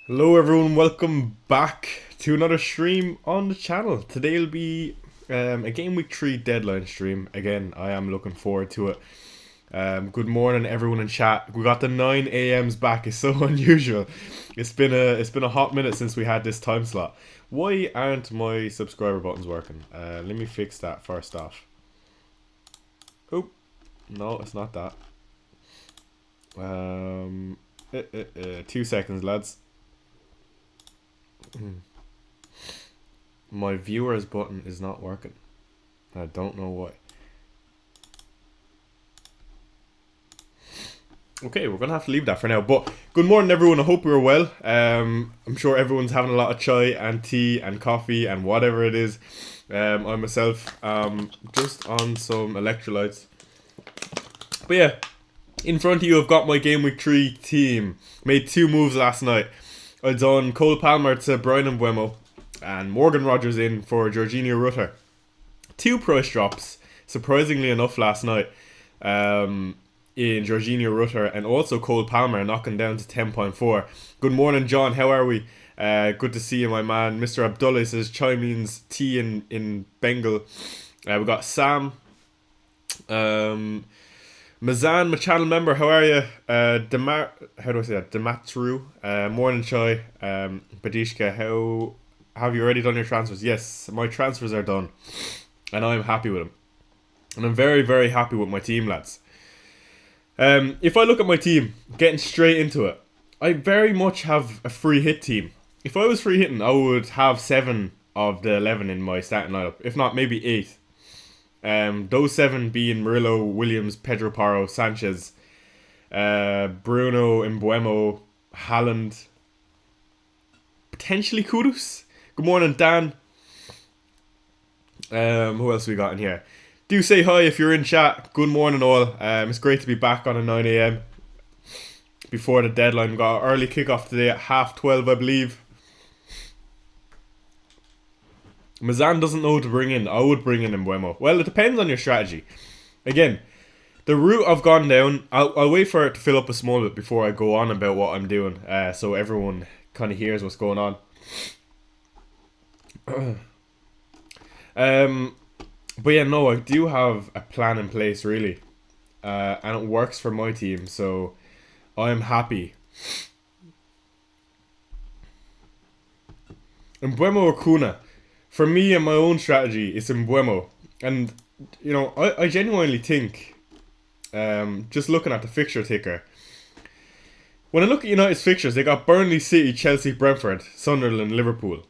Hello everyone, welcome back to another stream on the channel. Today will be a Game Week 3 deadline stream. Again, I am looking forward to it. Good morning everyone in chat. We got the 9 AMs back. It's so unusual. It's been a hot minute since we had this time slot. Why aren't my subscriber buttons working? Let me fix that first off. Oh, no, it's not that. 2 seconds, lads. My viewers button is not working. I don't know why. Okay, we're gonna have to leave that for now. But good morning, everyone. I hope you're well. I'm sure everyone's having a lot of chai and tea and coffee and whatever it is. I myself just on some electrolytes. But yeah, in front of you, I've got my Game Week 3 team. Made 2 moves last night. I done Cole Palmer to Brian Mbeumo and Morgan Rogers in for Jorginho Rutter. 2 price drops, surprisingly enough, last night in Jorginho Rutter and also Cole Palmer knocking down to 10.4. Good morning, John. How are we? Good to see you, my man. Mr. Abdullah says chai means tea in Bengal. We got Sam. Mazan, my channel member, how are you? How do I say that? Dematru, morning chai. Badishka, how have you already done your transfers? Yes, my transfers are done, and I'm happy with them, and I'm very, very happy with my team, lads. If I look at my team, getting straight into it, I very much have a free hit team. If I was free hitting, I would have 7 of the 11 in my starting lineup, if not maybe 8. Those 7 being Murillo, Williams, Pedro Porro, Sanchez, Bruno, Mbeumo, Haaland, potentially Kudus. Good morning, Dan. Who else we got in here? Do say hi if you're in chat. Good morning, all. It's great to be back on a 9 AM before the deadline. We got our early kickoff today at 12:30, I believe. Mazan doesn't know who to bring in. I would bring in Mbeumo. Well, it depends on your strategy. Again, the route I've gone down, I'll wait for it to fill up a small bit before I go on about what I'm doing, so everyone kind of hears what's going on. But yeah, no, I do have a plan in place, really, and it works for my team, so I'm happy. Mbeumo or Kuna? For me and my own strategy, it's Mbeumo. And, you know, I genuinely think, just looking at the fixture ticker, when I look at United's fixtures, they got Burnley, City, Chelsea, Brentford, Sunderland, Liverpool.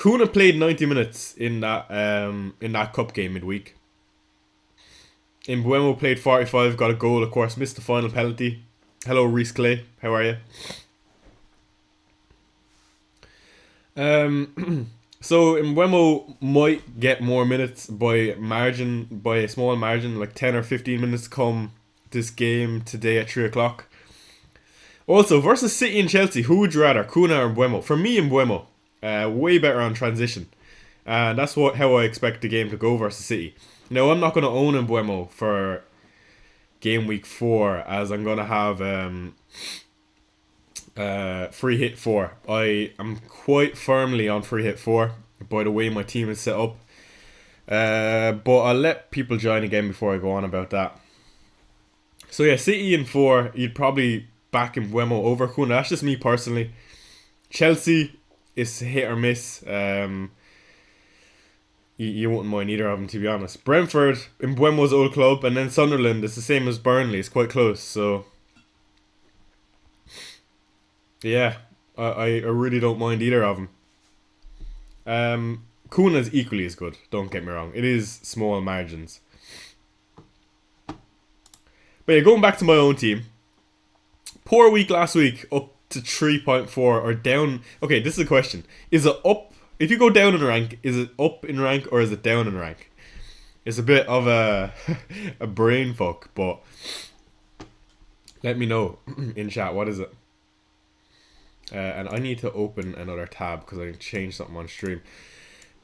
Kuna played 90 minutes in that cup game midweek. Mbeumo played 45, got a goal, of course, missed the final penalty. Hello, Reece Clay. How are you? So Mbeumo might get more minutes by a small margin, like 10 or 15 minutes come this game today at 3 o'clock. Also, versus City and Chelsea, who would you rather, Kuna or Mbeumo? For me, Mbeumo, way better on transition. And that's how I expect the game to go versus City. Now, I'm not going to own Mbeumo for game week 4, as I'm going to have free hit 4. I am quite firmly on free hit 4 by the way my team is set up, but I'll let people join again before I go on about that. So yeah, City in 4, you'd probably back in Mbeumo over Kuna. That's just me personally. Chelsea is hit or miss. You wouldn't mind either of them, to be honest. Brentford, Mbeumo's old club, and then Sunderland is the same as Burnley. It's quite close, so yeah, I really don't mind either of them. Kuna is equally as good, don't get me wrong. It is small margins. But yeah, going back to my own team. Poor week last week, up to 3.4 or down. Okay, this is a question. Is it up? If you go down in rank, is it up in rank or is it down in rank? It's a bit of a a brain fuck, but let me know in chat. What is it? And I need to open another tab because I changed something on stream.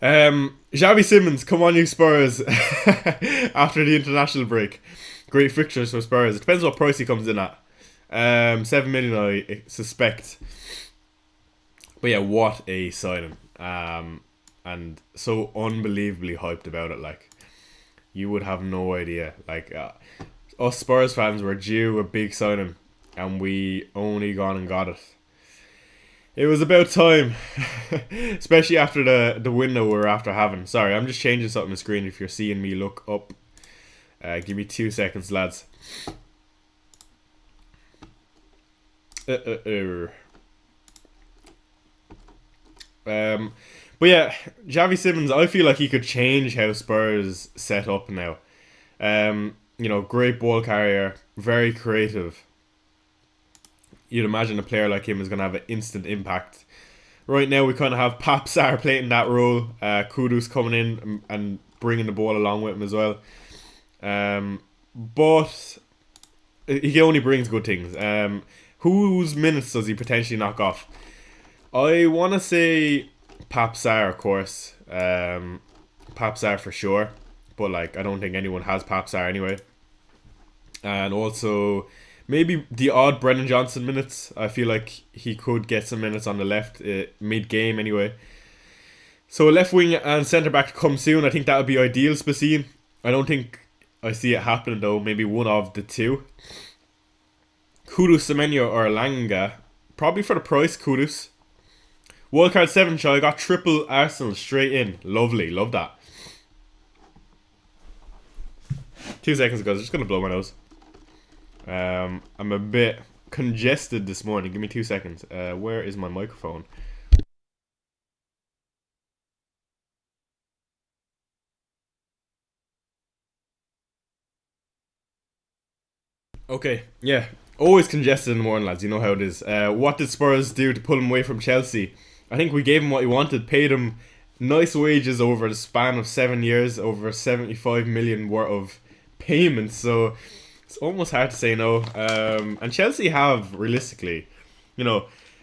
Xavi Simons, come on you Spurs. After the international break. Great fixtures for Spurs. It depends what price he comes in at. 7 million, I suspect. But yeah, what a signing. And so unbelievably hyped about it. Like, you would have no idea. Like, us Spurs fans were due a big signing, and we only gone and got it. It was about time, especially after the window we were after having. Sorry, I'm just changing something on the screen. If you're seeing me look up, give me 2 seconds, lads. But yeah, Javi Simmons, I feel like he could change how Spurs set up now. Great ball carrier, very creative. You'd imagine a player like him is going to have an instant impact. Right now, we kind of have Pap Sarr playing that role. Kudus coming in and bringing the ball along with him as well. But he only brings good things. Whose minutes does he potentially knock off? I want to say Pap Sarr, of course. Pap Sarr for sure. But like, I don't think anyone has Pap Sarr anyway. And also, maybe the odd Brennan Johnson minutes. I feel like he could get some minutes on the left mid-game anyway. So a left wing and centre back to come soon. I think that would be ideal, Spacine. I don't think I see it happening though. Maybe one of the two. Kudus, Semenyo or Langa. Probably for the price, Kudus. Wildcard 7 show. I got triple Arsenal straight in. Lovely. Love that. 2 seconds ago. I was just going to blow my nose. I'm a bit congested this morning. Give me 2 seconds. Where is my microphone? Okay, yeah. Always congested in the morning, lads. You know how it is. What did Spurs do to pull him away from Chelsea? I think we gave him what he wanted. Paid him nice wages over the span of 7 years. Over 75 million worth of payments. So it's almost hard to say no. And Chelsea have, realistically,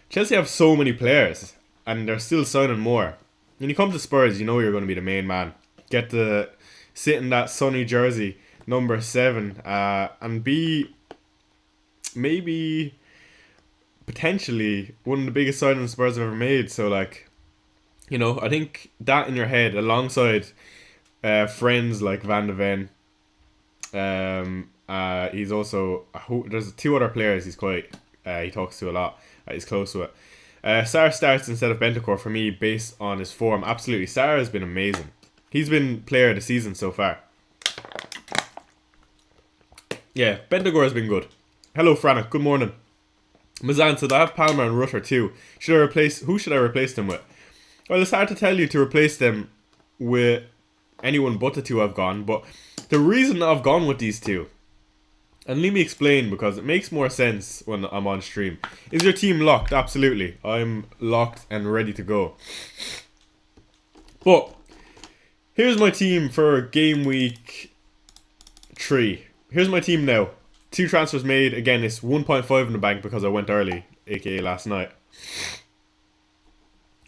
Chelsea have so many players. And they're still signing more. When you come to Spurs, you know you're going to be the main man. Get to sit in that sunny jersey, number 7. And be maybe potentially one of the biggest signings Spurs have ever made. So like, I think that in your head alongside friends like Van de Ven. He's also there's 2 other players he talks to a lot. He's close to it. Sarr starts instead of Bentancur for me based on his form. Absolutely, Sarr has been amazing. He's been player of the season so far. Yeah, Bentancur has been good. Hello, Franek. Good morning. Mazan said I have Palmer and Rutter too. Who should I replace them with? Well, it's hard to tell you to replace them with anyone but the 2 I've gone. But the reason I've gone with these 2, and let me explain because it makes more sense when I'm on stream. Is your team locked? Absolutely. I'm locked and ready to go. But here's my team for game week 3. Here's my team now. 2 transfers made. Again, it's 1.5 in the bank because I went early, aka last night.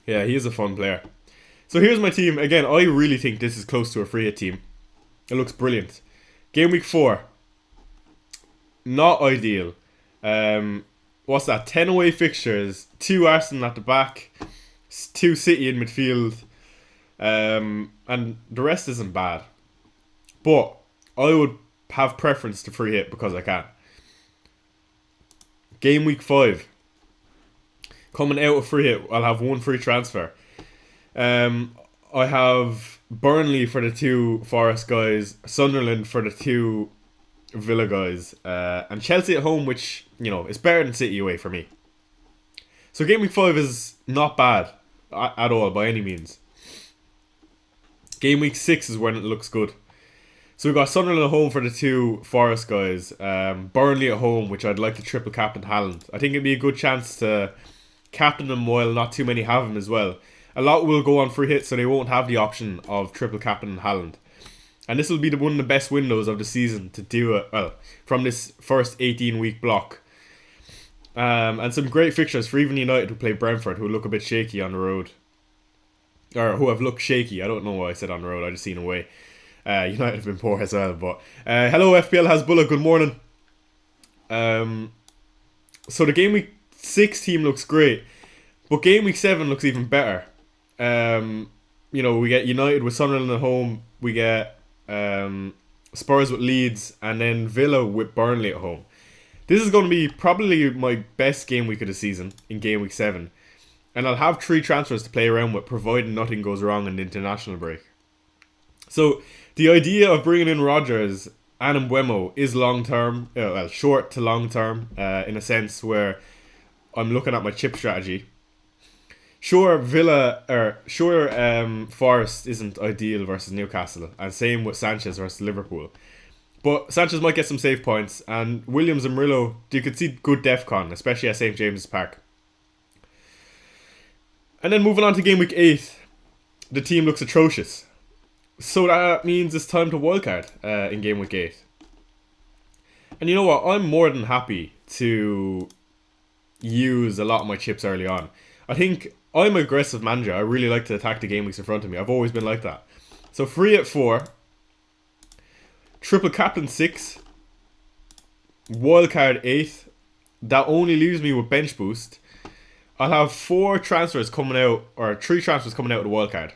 Yeah, he is a fun player. So here's my team. Again, I really think this is close to a free hit team. It looks brilliant. Game week 4. Not ideal. What's that? 10 away fixtures. 2 Arsenal at the back. 2 City in midfield. And the rest isn't bad. But I would have preference to free hit because I can. Game week 5. Coming out of free hit, I'll have 1 free transfer. I have Burnley for the 2 Forest guys, Sunderland for the 2 Villa guys, and Chelsea at home, which, is better than City away for me. So game week 5 is not bad at all by any means. Game week 6 is when it looks good. So we've got Sunderland at home for the 2 Forest guys, Burnley at home, which I'd like to triple captain Haaland. I think it'd be a good chance to captain them while not too many have him as well. A lot will go on free hit, so they won't have the option of triple captain Haaland. And this will be one of the best windows of the season to do it, well, from this first 18-week block. And some great fixtures for even United who play Brentford, who look a bit shaky on the road. Or who have looked shaky. I don't know why I said on the road, I just seen away. United have been poor as well. But hello FPL Hasbullah, good morning. So the game week 6 team looks great, but game week 7 looks even better. We get United with Sunderland at home. We get Spurs with Leeds, and then Villa with Burnley at home. This is going to be probably my best game week of the season in game week 7. And I'll have 3 transfers to play around with, providing nothing goes wrong in the international break. So the idea of bringing in Rodgers and Mbeumo is long term, short to long term, in a sense where I'm looking at my chip strategy. Sure, Forest isn't ideal versus Newcastle, and same with Sanchez versus Liverpool. But Sanchez might get some save points, and Williams and Murillo, you could see good defcon, especially at St James's Park. And then moving on to game week 8, the team looks atrocious. So that means it's time to wildcard in game week 8. And you know what? I'm more than happy to use a lot of my chips early on. I think I'm an aggressive manager. I really like to attack the game weeks in front of me. I've always been like that. So free at 4, triple captain 6, wildcard 8. That only leaves me with bench boost. I'll have 4 transfers coming out, or 3 transfers coming out of the wildcard.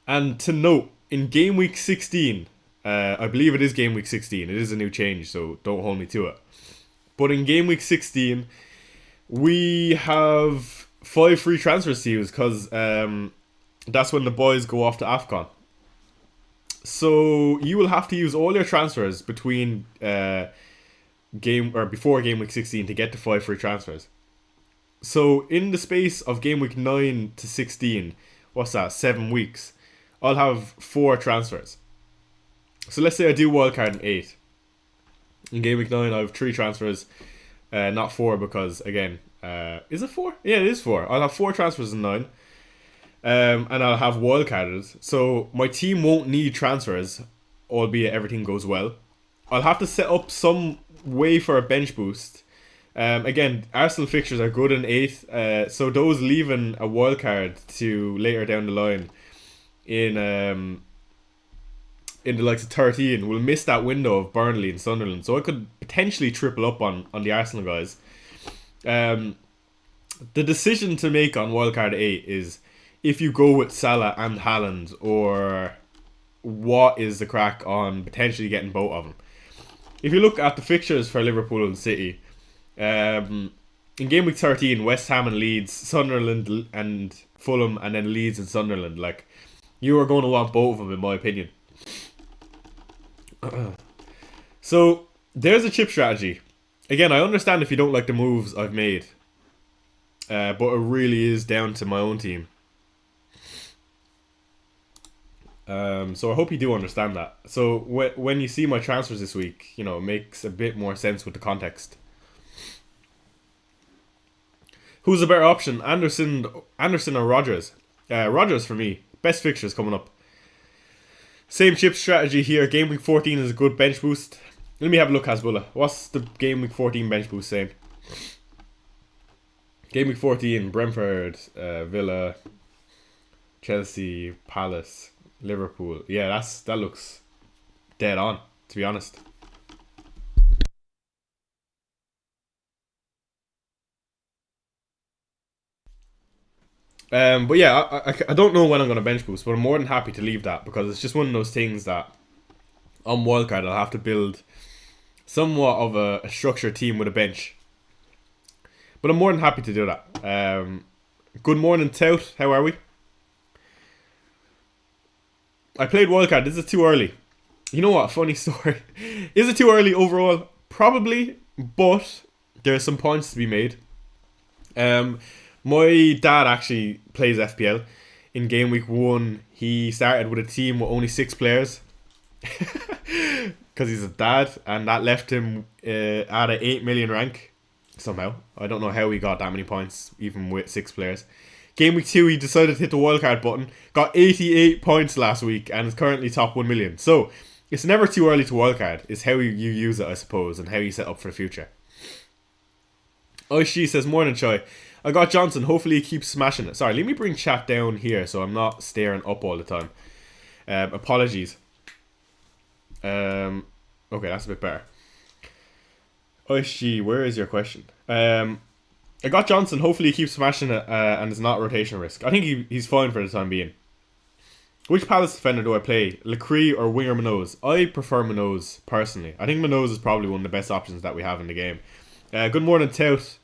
And to note, in game week 16, I believe it is game week 16. It is a new change, so don't hold me to it. But in game week 16, we have 5 free transfers to use because that's when the boys go off to AFCON. So you will have to use all your transfers between before game week 16 to get to 5 free transfers. So in the space of game week 9 to 16, what's that? 7 weeks. I'll have 4 transfers. So let's say I do wildcard in 8. In game week 9, I have 3 transfers, not 4 because again, is it 4? Yeah, it is 4. I'll have 4 transfers in 9, and I'll have wildcarded. So my team won't need transfers, albeit everything goes well. I'll have to set up some way for a bench boost. Again, Arsenal fixtures are good in 8th, so those leaving a wildcard to later down the line in the likes of 13 will miss that window of Burnley and Sunderland. So I could potentially triple up on the Arsenal guys. The decision to make on wildcard 8 is if you go with Salah and Haaland, or what is the crack on potentially getting both of them. If you look at the fixtures for Liverpool and City, in game week 13, West Ham and Leeds, Sunderland and Fulham, and then Leeds and Sunderland. Like, you are going to want both of them, in my opinion. So there's a chip strategy. Again, I understand if you don't like the moves I've made, but it really is down to my own team. So I hope you do understand that. So when you see my transfers this week, it makes a bit more sense with the context. Who's a better option, Anderson or Rodgers? Rodgers for me. Best fixtures coming up. Same chip strategy here. Game week 14 is a good bench boost. Let me have a look, Hasbulla. What's the game week 14 bench boost saying? Game week 14, Brentford, Villa, Chelsea, Palace, Liverpool. Yeah, that looks dead on, to be honest. But yeah, I don't know when I'm going to bench boost, but I'm more than happy to leave that because it's just one of those things that on wildcard I'll have to build somewhat of a structured team with a bench. But I'm more than happy to do that. Good morning, Tout. How are we? I played wildcard. This is too early. You know what? Funny story. Is it too early overall? Probably, but there's some points to be made. My dad actually plays FPL. In game week 1, he started with a team with only 6 players. Because he's a dad, and that left him at an 8 million rank. Somehow. I don't know how he got that many points, even with 6 players. Game week 2, he decided to hit the wildcard button. Got 88 points last week, and is currently top 1 million. So, it's never too early to wildcard. It's how you use it, I suppose, and how you set up for the future. Oishi says, morning, Choi. I got Johnson. Hopefully he keeps smashing it. Sorry, let me bring chat down here so I'm not staring up all the time. Apologies. Okay, that's a bit better. Oishi, where is your question? I got Johnson. Hopefully he keeps smashing it and is not rotation risk. I think he's fine for the time being. Which Palace defender do I play? Lecree or Winger Minoz? I prefer Minoz, personally. I think Minoz is probably one of the best options that we have in the game. Good morning, Tout.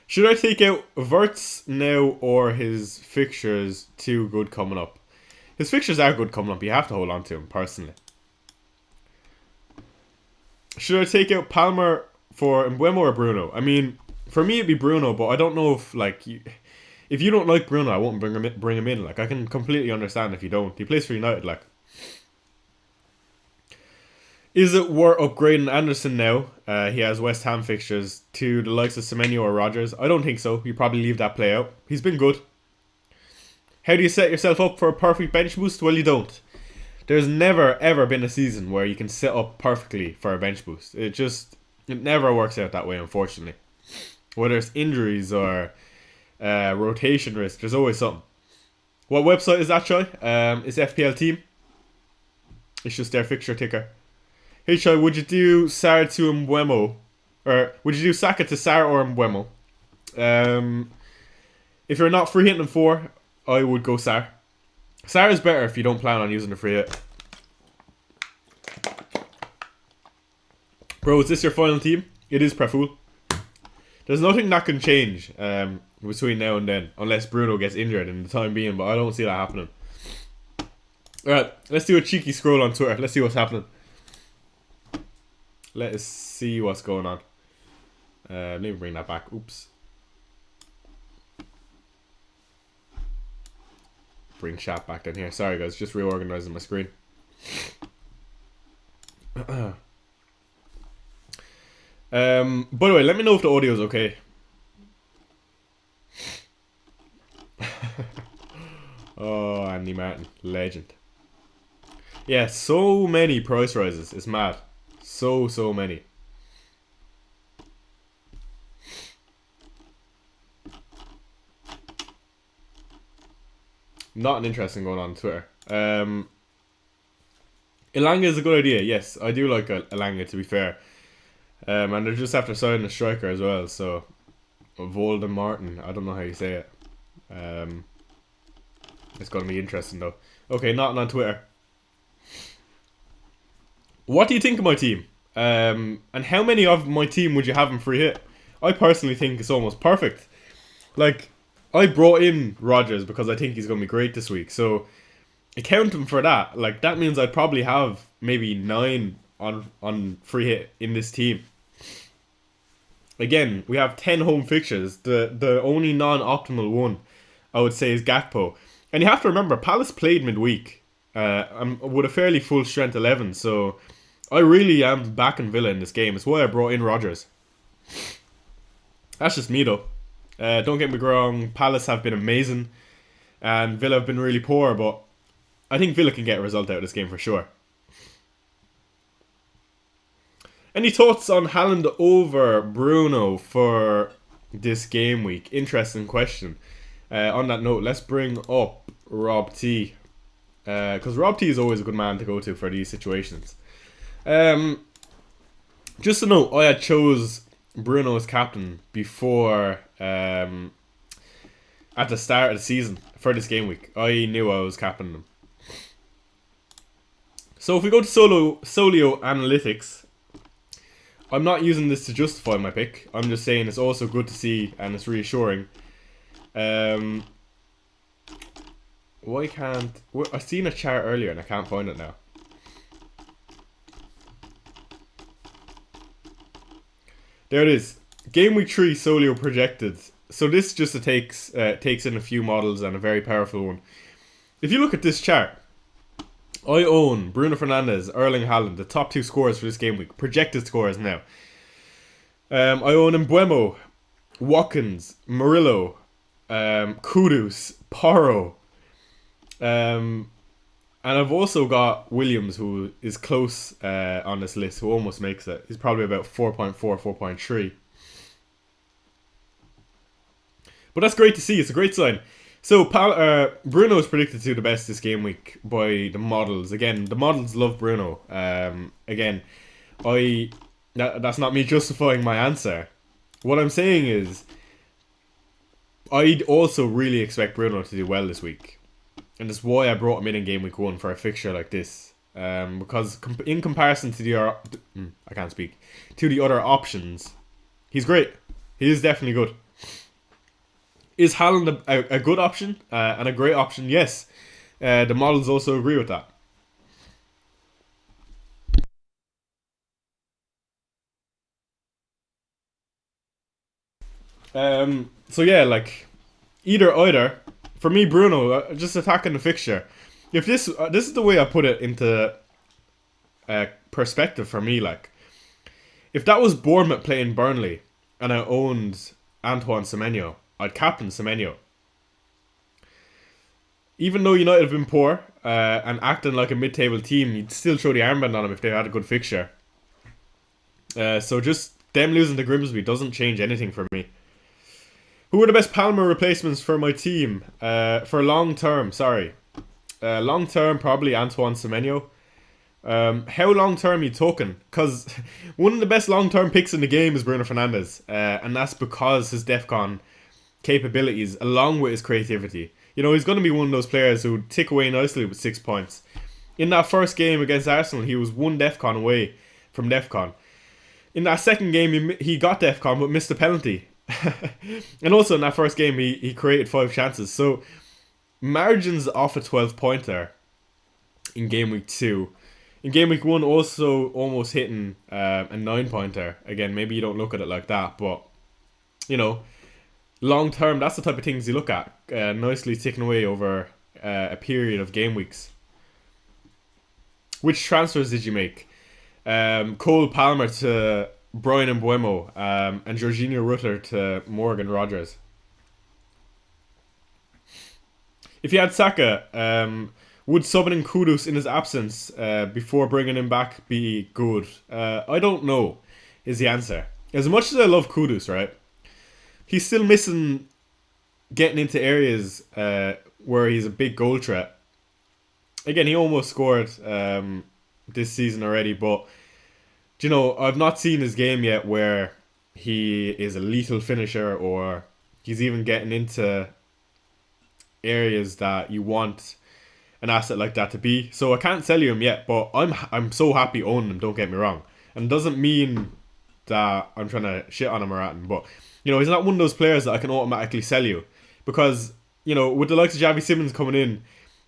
Should I take out Verts now or his fixtures too good coming up? His fixtures are good coming up. You have to hold on to him, personally. Should I take out Palmer for Mbuemo or Bruno? I mean, for me it'd be Bruno, but I don't know if, like, if you don't like Bruno, I won't bring him in. Like, I can completely understand if you don't. He plays for United, like. Is it worth upgrading Anderson now? He has West Ham fixtures to the likes of Semenyo or Rodgers. I don't think so. You probably leave that play out. He's been good. How do you set yourself up for a perfect bench boost? Well, you don't. There's never ever been a season where you can set up perfectly for a bench boost. It never works out that way, unfortunately. Whether it's injuries or rotation risk, there's always something. What website is that, Choi? It's FPL Team. It's just their fixture ticker. Hey, Choi, would you do Sar to Mbuemo? Or would you do Saka to Sar or Mbuemo? If you're not free hitting them 4, I would go Sar. Sar is better if you don't plan on using the free hit. Bro, is this your final team? It is Preful. There's nothing that can change between now and then, unless Bruno gets injured in the time being, but I don't see that happening. Alright, let's do a cheeky scroll on Twitter. Let's see what's happening. Let us see what's going on. Let me bring that back. Oops. Bring chat back down here. Sorry guys, just reorganizing my screen. By the way, let me know if the audio is okay. Oh, Andy Martin, legend. Yeah, so many price rises. It's mad. So many. Not an interesting going on Twitter. Elanga is a good idea. Yes, I do like Elanga, to be fair. And they're just after signing a striker as well. So, Martin. I don't know how you say it. It's going to be interesting though. Okay, not on Twitter. What do you think of my team? And how many of my team would you have in free hit? I personally think it's almost perfect. Like, I brought in Rodgers because I think he's going to be great this week. So, accounting for that, like, that means I'd probably have maybe 9 on free hit in this team. Again, we have 10 home fixtures. The only non-optimal one, I would say, is Gakpo. And you have to remember, Palace played midweek with a fairly full strength 11. So, I really am backing Villa in this game. It's why I brought in Rodgers. That's just me though. Don't get me wrong, Palace have been amazing and Villa have been really poor, but I think Villa can get a result out of this game for sure. Any thoughts on Haaland over Bruno for this game week? Interesting question. On that note, let's bring up Rob T. Because Rob T is always a good man to go to for these situations. Just to note, I had chose Bruno as captain before at the start of the season for this game week. I knew I was captaining him. So if we go to Solio Analytics, I'm not using this to justify my pick. I'm just saying it's also good to see and it's reassuring. Why can't... I've seen a chart earlier and I can't find it now. There it is. Game week 3 Solio projected. So this just takes in a few models and a very powerful one. If you look at this chart, I own Bruno Fernandes, Erling Haaland, the top 2 scorers for this game week. Projected scorers now. I own Mbuemo, Watkins, Murillo, Kudus, Porro. And I've also got Williams, who is close on this list, who almost makes it. He's probably about 4.4, 4.3. But that's great to see. It's a great sign. So Bruno is predicted to do the best this game week by the models. Again, the models love Bruno. Again, I That's not me justifying my answer. What I'm saying is, I'd also really expect Bruno to do well this week. And that's why I brought him in game week 1 for a fixture like this. Because in comparison to I can't speak, to the other options, he's great. He is definitely good. Is Haaland a good option and a great option? Yes. The models also agree with that. So yeah, like either. For me, Bruno, just attacking the fixture. If this is the way I put it into perspective for me, like if that was Bournemouth playing Burnley and I owned Antoine Semenyo, I'd captain Semenyo. Even though United have been poor and acting like a mid-table team, you'd still throw the armband on them if they had a good fixture. So just them losing to Grimsby doesn't change anything for me. Who are the best Palmer replacements for my team? For long term, sorry. Long term, probably Antoine Semenyo. How long term you talking? Because one of the best long term picks in the game is Bruno Fernandes, and that's because his DEFCON capabilities, along with his creativity. You know, he's going to be one of those players who tick away nicely with 6 points. In that first game against Arsenal, he was one DEFCON away from DEFCON. In that second game, he got DEFCON but missed a penalty. And also in that first game, he created 5 chances. So margins off a 12-pointer in game week 2. In game week 1, also almost hitting a 9-pointer. Again, maybe you don't look at it like that, but you know, long term, that's the type of things you look at. Nicely ticking away over a period of game weeks. Which transfers did you make? Cole Palmer to Brian Mbuemo, and Jorginho Rutter to Morgan Rogers. If you had Saka, would subbing Kudus in his absence before bringing him back be good? I don't know, is the answer. As much as I love Kudus, right, he's still missing getting into areas where he's a big goal threat. Again, he almost scored this season already, but you know, I've not seen his game yet where he is a lethal finisher or he's even getting into areas that you want an asset like that to be. So I can't sell you him yet, but I'm so happy owning him, don't get me wrong. And it doesn't mean that I'm trying to shit on him or at him, but you know, he's not one of those players that I can automatically sell you. Because, you know, with the likes of Javi Simmons coming in,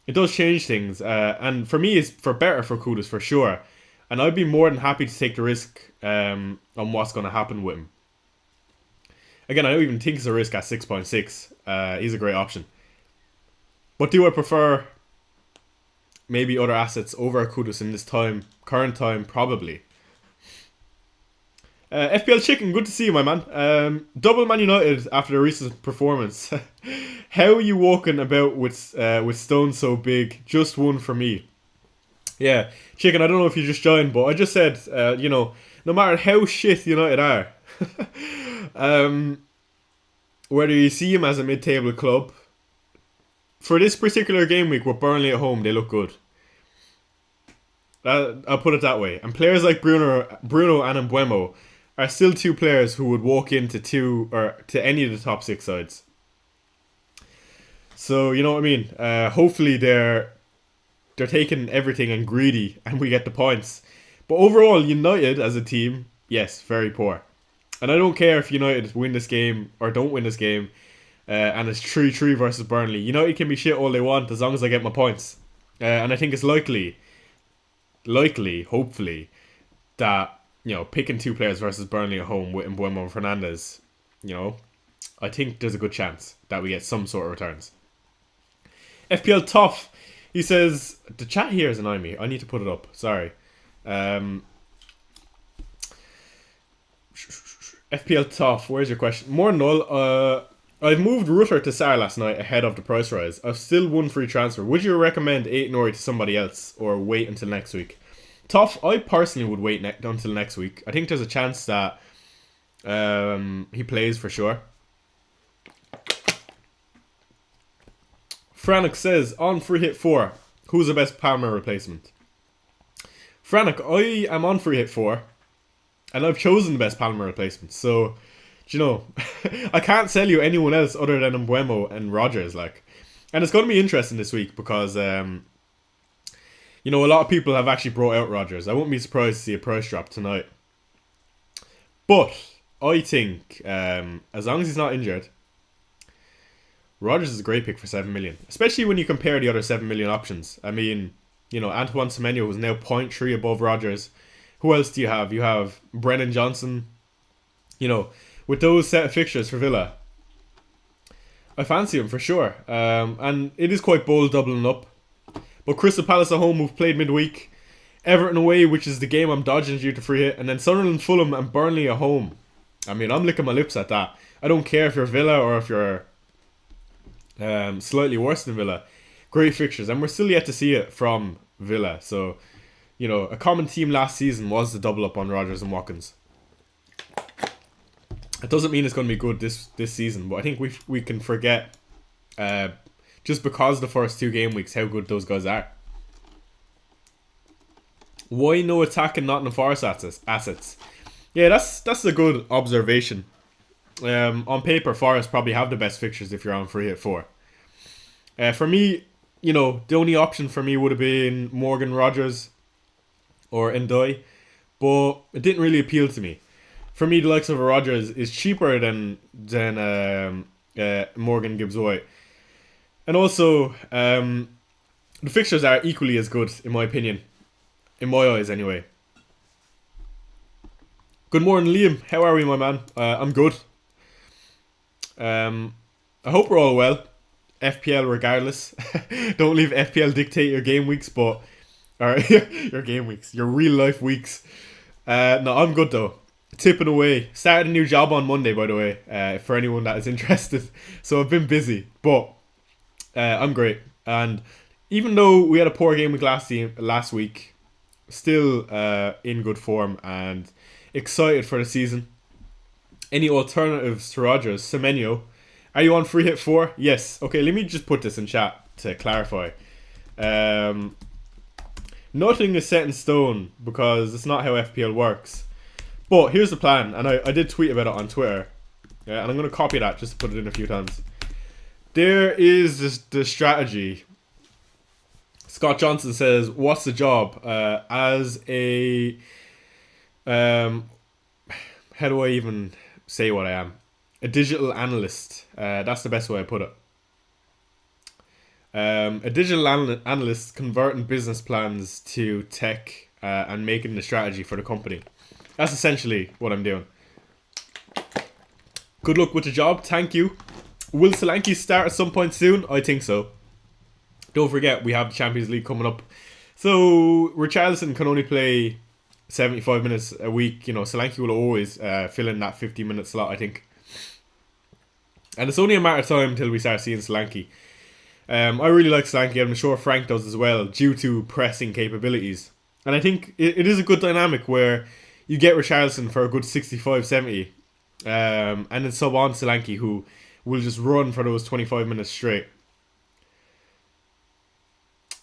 it does change things. And for me, it's for better for Kudus, for sure. And I'd be more than happy to take the risk on what's going to happen with him. Again, I don't even think it's a risk at 6.6. He's a great option. But do I prefer maybe other assets over Kudus in this current time? Probably. FPL Chicken, good to see you, my man. Double Man United after the recent performance. How are you walking about with Stone so big? Just one for me. Yeah, Chicken, I don't know if you just joined, but I just said, you know, no matter how shit United are, whether you see him as a mid-table club, for this particular game week with Burnley at home, they look good. I'll put it that way. And players like Bruno and Mbuemo are still 2 players who would walk into to any of the top 6 sides. So you know what I mean. Hopefully they're taking everything and greedy, and we get the points. But overall, United as a team, yes, very poor. And I don't care if United win this game or don't win this game, and it's 3-3 versus Burnley. United can be shit all they want as long as I get my points. And I think it's likely, hopefully, that, you know, picking 2 players versus Burnley at home with Mbuemo and Fernandes, you know, I think there's a good chance that we get some sort of returns. FPL Tough, he says, the chat here is annoying me. I need to put it up. Sorry. FPL Tough, where's your question? More null. I've moved Rutter to Sarr last night ahead of the price rise. I've still won free transfer. Would you recommend 8 Nori to somebody else or wait until next week? Tough, I personally would wait until next week. I think there's a chance that he plays for sure. Franik says, on free hit 4, who's the best Palmer replacement? Franik, I am on free hit 4. And I've chosen the best Palmer replacement. So, I can't sell you anyone else other than Mbuemo and Rogers. And it's going to be interesting this week because, a lot of people have actually brought out Rogers. I wouldn't be surprised to see a price drop tonight. But I think, as long as he's not injured, Rogers is a great pick for 7 million. Especially when you compare the other 7 million options. I mean, Antoine Semenyo was now 0.3 above Rogers. Who else do you have? You have Brennan Johnson. With those set of fixtures for Villa, I fancy him for sure. And it is quite bold doubling up. But Crystal Palace at home, who've played midweek. Everton away, which is the game I'm dodging due to free hit. And then Sunderland, Fulham and Burnley at home. I mean, I'm licking my lips at that. I don't care if you're Villa or if you're slightly worse than Villa. Great fixtures. And we're still yet to see it from Villa. So, a common theme last season was the double up on Rodgers and Watkins. It doesn't mean it's going to be good this season, but I think we can forget, just because of the first 2 game weeks, how good those guys are. Why no attacking Nottingham Forest assets? Yeah, that's a good observation. On paper, Forest probably have the best fixtures if you're on free hit 4. For me, the only option for me would have been Morgan Rogers or Ndoi, but it didn't really appeal to me. For me, the likes of a Rogers is cheaper than Morgan Gibbs-White. And also, the fixtures are equally as good, in my opinion. In my eyes, anyway. Good morning, Liam. How are we, my man? I'm good. I hope we're all well. FPL regardless. Don't leave FPL dictate your game weeks, but... your game weeks. Your real life weeks. No, I'm good though. Tipping away. Started a new job on Monday, by the way, for anyone that is interested. So I've been busy, but I'm great. And even though we had a poor game with last week, still in good form and excited for the season. Any alternatives to Rogers? Semenyo. Are you on free hit 4? Yes. Okay, let me just put this in chat to clarify. Nothing is set in stone because it's not how FPL works. But here's the plan, and I did tweet about it on Twitter. Yeah, and I'm going to copy that just to put it in a few times. There is the strategy. Scott Johnson says, what's the job? As a... how do I even say what I am? A digital analyst. That's the best way I put it. A digital analyst converting business plans to tech and making the strategy for the company. That's essentially what I'm doing. Good luck with the job. Thank you. Will Solanke start at some point soon? I think so. Don't forget, we have the Champions League coming up. So, Richarlison can only play 75 minutes a week. Solanke will always fill in that 50-minute slot, I think. And it's only a matter of time until we start seeing Solanke. I really like Solanke. I'm sure Frank does as well, due to pressing capabilities. And I think it is a good dynamic where you get Richarlison for a good 65-70. And then sub on Solanke, who will just run for those 25 minutes straight.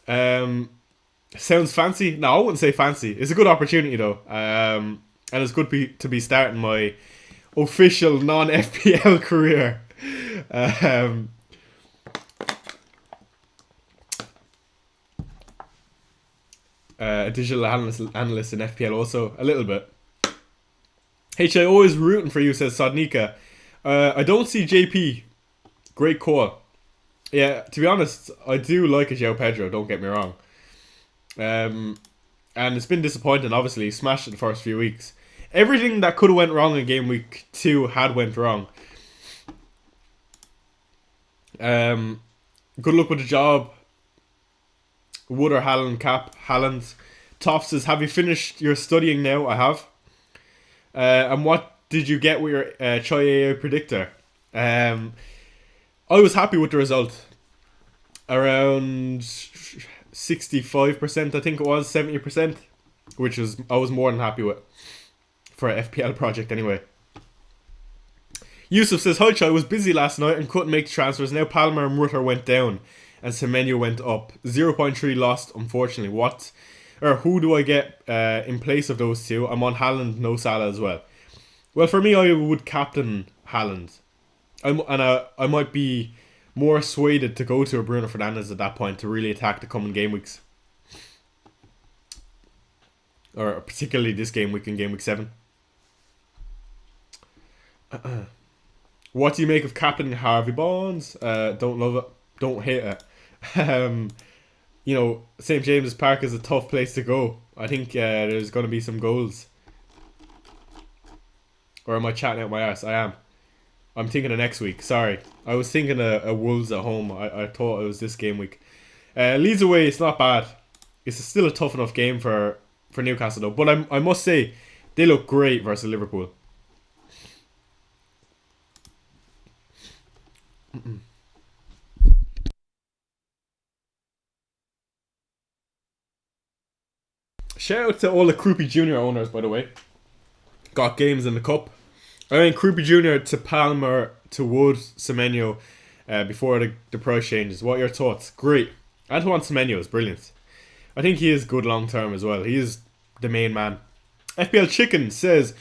Sounds fancy? No, I wouldn't say fancy. It's a good opportunity though. And it's good to be starting my official non-FPL career. A digital analyst in FPL also, a little bit. HI always rooting for you, says Sodnika. I don't see JP. Great call. Yeah, to be honest, I do like a João Pedro, don't get me wrong. And it's been disappointing, obviously. He smashed it the first few weeks. Everything that could have went wrong in game week 2 had went wrong. Good luck with the job. Wood or Haaland cap? Haaland. Toff says, have you finished your studying now? I have. And what did you get with your Choi AI predictor? I was happy with the result. Around 65%, I think it was, 70%. Which I was more than happy with. For an FPL project anyway. Yusuf says, hi Choi, I was busy last night and couldn't make the transfers. Now Palmer and Rutter went down and Semenyo went up. 0.3 lost, unfortunately. What or who do I get in place of those two? I'm on Haaland, no Salah as well. Well, for me, I would captain Haaland. I might be more swayed to go to a Bruno Fernandes at that point to really attack the coming game weeks, or particularly this game week in game week 7. What do you make of captain Harvey Barnes? Don't love it, don't hate it. um, St James's Park is a tough place to go. I think there's going to be some goals. Or am I chatting out my ass? I am. I'm thinking of next week. Sorry, I was thinking of Wolves at home. I thought it was this game week. Leeds away, it's not bad. It's still a tough enough game for Newcastle though. But I must say, they look great versus Liverpool. Shout out to all the Krupi Junior owners, by the way. Got games in the cup. I mean, Krupi Junior to Palmer to Wood Semenyo before the price changes. What are your thoughts? Great. Antoine Semenyo is brilliant. I think he is good long term as well. He is the main man. FPL Chicken says,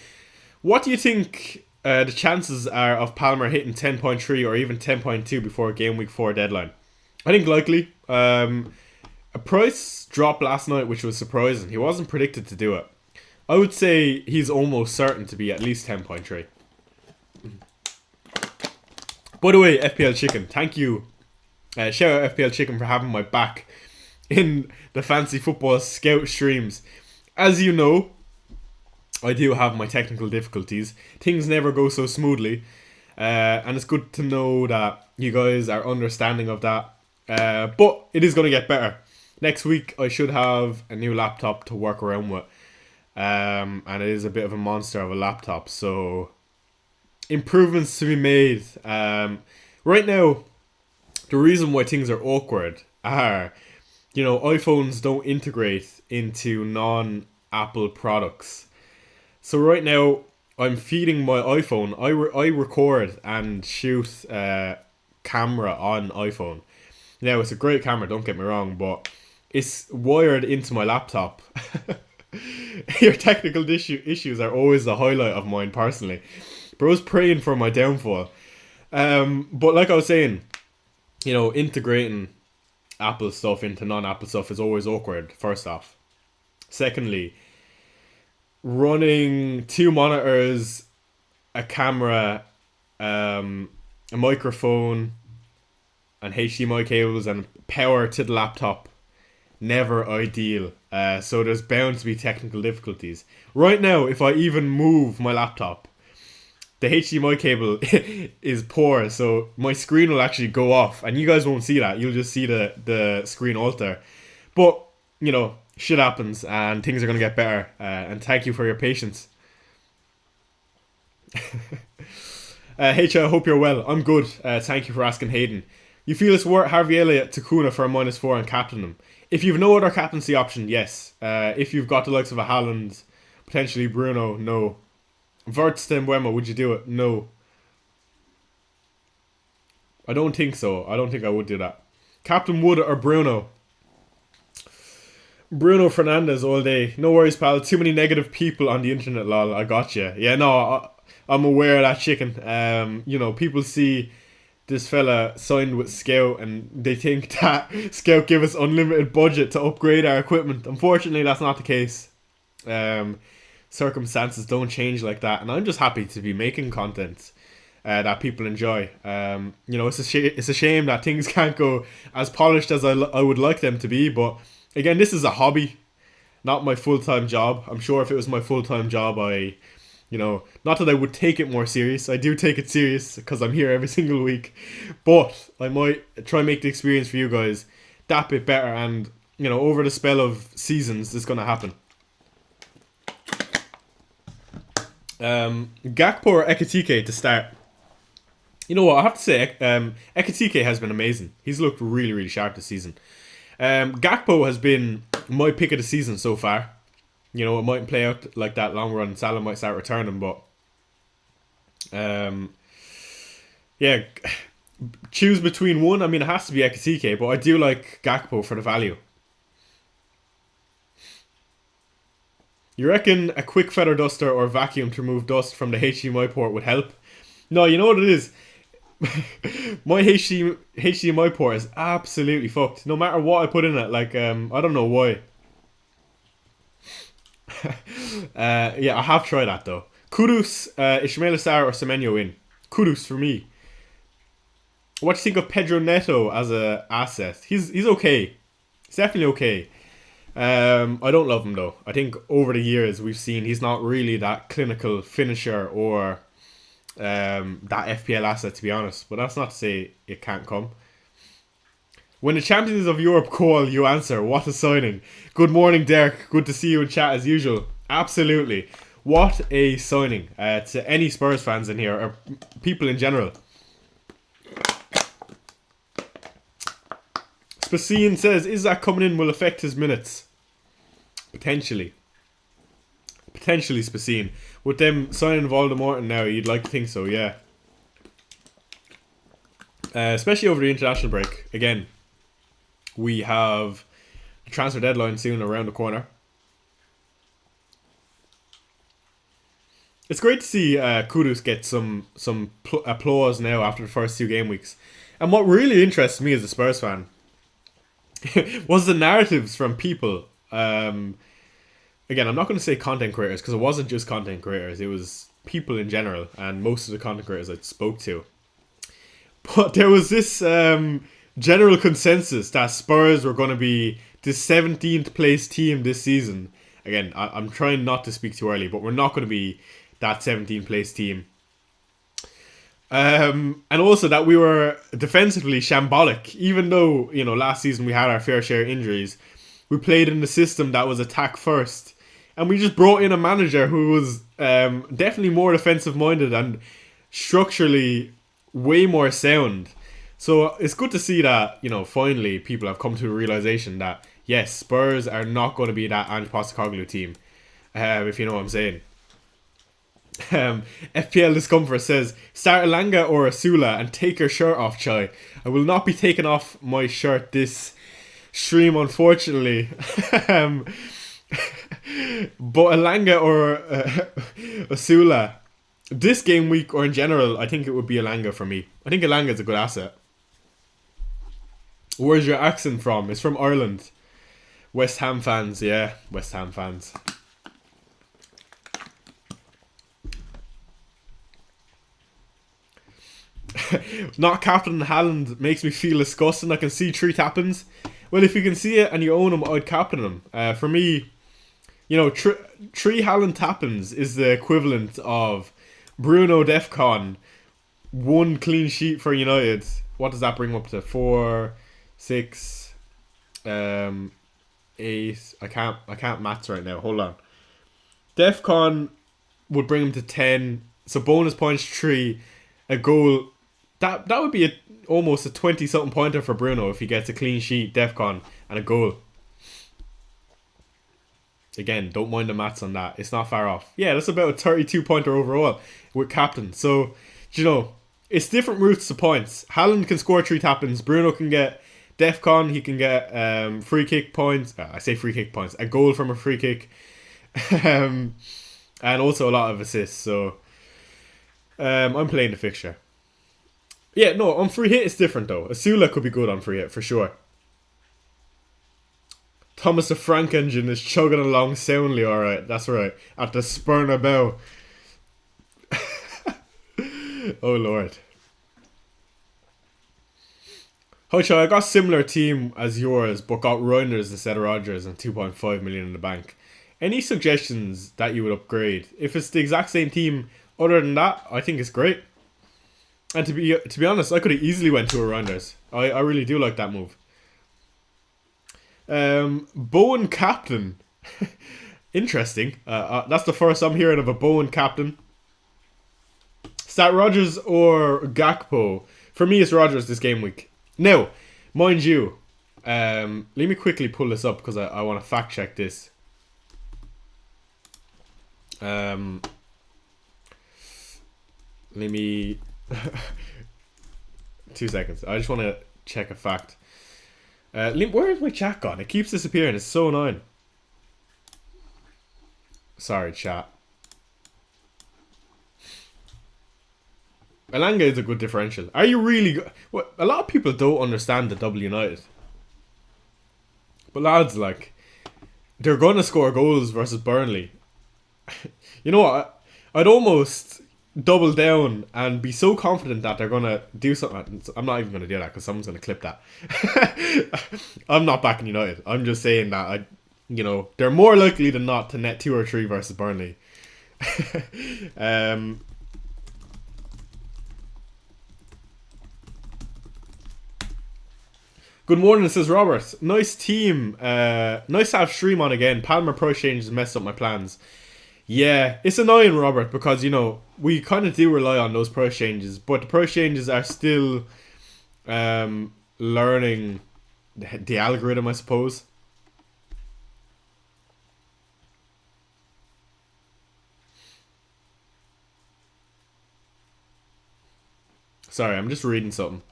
what do you think the chances are of Palmer hitting 10.3 or even 10.2 before game week 4 deadline? I think likely. A price dropped last night, which was surprising. He wasn't predicted to do it. I would say he's almost certain to be at least 10.3. By the way, FPL Chicken, thank you. Shout out FPL Chicken for having my back in the Fantasy Football Scout streams. As you know, I do have my technical difficulties. Things never go so smoothly. And it's good to know that you guys are understanding of that. But it is going to get better. Next week, I should have a new laptop to work around with. And it is a bit of a monster of a laptop. So, improvements to be made. Right now, the reason why things are awkward are, iPhones don't integrate into non-Apple products. So right now, I'm feeding my iPhone. I record and shoot camera on iPhone. Now, it's a great camera, don't get me wrong, but it's wired into my laptop. Your technical issues are always the highlight of mine personally. Bro's praying for my downfall. But like I was saying, integrating Apple stuff into non-Apple stuff is always awkward, first off. Secondly, running 2 monitors, a camera, a microphone, and HDMI cables and power to the laptop, never ideal. So there's bound to be technical difficulties. Right now, if I even move my laptop, the HDMI cable is poor, so my screen will actually go off, and you guys won't see that. You'll just see the screen alter. But, shit happens, and things are going to get better. And thank you for your patience. H, I hope you're well. I'm good. Thank you for asking, Hayden. You feel it's worth Harvey Elliott to Kuna for a -4 and captain him? If you've no other captaincy option, yes. If you've got the likes of a Haaland, potentially Bruno, no. Verts to Mbeumo, would you do it? No. I don't think so. I don't think I would do that. Captain Wood or Bruno? Bruno Fernandes all day. No worries, pal. Too many negative people on the internet, lol. I got you. Yeah, no, I'm aware of that, Chicken. People see this fella signed with Scout and they think that Scout give us unlimited budget to upgrade our equipment. Unfortunately, that's not the case. Circumstances don't change like that, and I'm just happy to be making content that people enjoy. It's a shame that things can't go as polished as I would like them to be, but again, this is a hobby, not my full-time job. I'm sure if it was my full-time job, not that I would take it more serious. I do take it serious because I'm here every single week, but I might try and make the experience for you guys that bit better, and over the spell of seasons, this is going to happen. Gakpo or Ekitike to start? You know what, I have to say, Ekitike has been amazing. He's looked really, really sharp this season. Gakpo has been my pick of the season so far. It mightn't play out like that long run. Salah might start returning, but choose between one. It has to be Ekitike, but I do like Gakpo for the value. You reckon a quick feather duster or vacuum to remove dust from the HDMI port would help? No, you know what it is? My HDMI port is absolutely fucked. No matter what I put in it, like, I don't know why. Yeah, I have tried that though. Kudus, Ismail Assar or Semenyo in. Kudus for me. What do you think of Pedro Neto as a asset? He's okay. He's definitely okay. I don't love him though. I think over the years we've seen he's not really that clinical finisher or that FPL asset, to be honest. But that's not to say it can't come. When the champions of Europe call, you answer. What a signing. Good morning, Derek. Good to see you in chat as usual. Absolutely. What a signing to any Spurs fans in here, or people in general. Spacine says, Isak coming in will affect his minutes. Potentially. Potentially, Spacine. With them signing Voldemort now, you'd like to think so, yeah. Especially over the international break. Again, we have the transfer deadline soon around the corner. It's great to see Kudus get some applause now after the first 2 game weeks. And what really interests me as a Spurs fan was the narratives from people. Again, I'm not going to say content creators because it wasn't just content creators. It was people in general and most of the content creators I spoke to. But there was this general consensus that Spurs were going to be the 17th place team this season. Again, I'm trying not to speak too early, but we're not going to be that 17th place team. And also that we were defensively shambolic. Even though, you know, last season we had our fair share of injuries, we played in the system that was attack first. And we just brought in a manager who was definitely more defensive minded and structurally way more sound. So it's good to see that, you know, finally people have come to a realization that, yes, Spurs are not going to be that Ange Postecoglou team, if you know what I'm saying. FPL Discomfort says, start Elanga or Asula and take your shirt off, Chai. I will not be taking off my shirt this stream, unfortunately. But Elanga or Asula, this game week or in general, I think it would be Elanga for me. I think Elanga is a good asset. Where's your accent from? It's from Ireland. West Ham fans, yeah, West Ham fans. Not captain Haaland makes me feel disgusting. I can see 3 tap-ins. Well, if you can see it and you own him, I'd captain him. For me, you know, 3 Haaland tap-ins is the equivalent of Bruno Defcon, 1 clean sheet for United. What does that bring up to? 4, 6, 8. I can't maths right now. Hold on. Defcon would bring him to 10. So bonus points 3, a goal. That would be almost a 20-something pointer for Bruno if he gets a clean sheet, Defcon, and a goal. Again, don't mind the maths on that. It's not far off. Yeah, that's about a 32 pointer overall with captain. So, you know, it's different routes to points. Haaland can score 3 tap-ins. Bruno can get Defcon. He can get free kick points. I say free kick points. A goal from a free kick. And also a lot of assists. So, I'm playing the fixture. Yeah, no, on free hit it's different though. Asula could be good on free hit for sure. Thomas the Frank engine is chugging along soundly, alright. That's right. At the Spurnabell. Oh lord. Hocho, I got similar team as yours, but got Reinders instead of Rodgers and 2.5 million in the bank. Any suggestions that you would upgrade? If it's the exact same team, other than that, I think it's great. And to be honest, I could have easily went to a Reinders. I really do like that move. Bowen captain. Interesting. That's the first I'm hearing of a Bowen captain. Start Rodgers or Gakpo? For me, it's Rodgers this game week. Now, mind you, let me quickly pull this up because I want to fact check this. Let me 2 seconds. I just want to check a fact. Where is my chat gone? It keeps disappearing. It's so annoying. Sorry, chat. Elanga is a good differential. Are you really good? What, a lot of people don't understand the double United. But lads, like, they're going to score goals versus Burnley. You know what? I'd almost double down and be so confident that they're going to do something. I'm not even going to do that because someone's going to clip that. I'm not backing United. I'm just saying that, they're more likely than not to net 2 or 3 versus Burnley. Good morning, says Robert. Nice team. Nice to have stream on again. Palmer Pro changes messed up my plans. Yeah, it's annoying, Robert, because, we kind of do rely on those pro changes, but the pro changes are still learning the algorithm, I suppose. Sorry, I'm just reading something.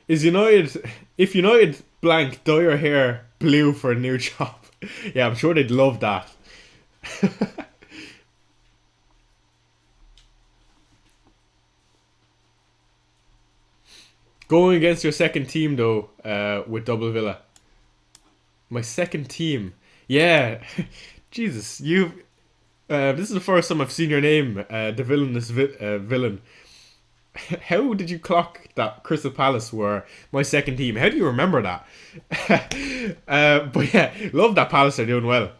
If United blank dye your hair blue for a new job, yeah, I'm sure they'd love that. Going against your second team though, with Double Villa. My second team, yeah, Jesus, you. This is the first time I've seen your name, the villainous villain. How did you clock that Crystal Palace were my second team? How do you remember that? But yeah, love that Palace are doing well.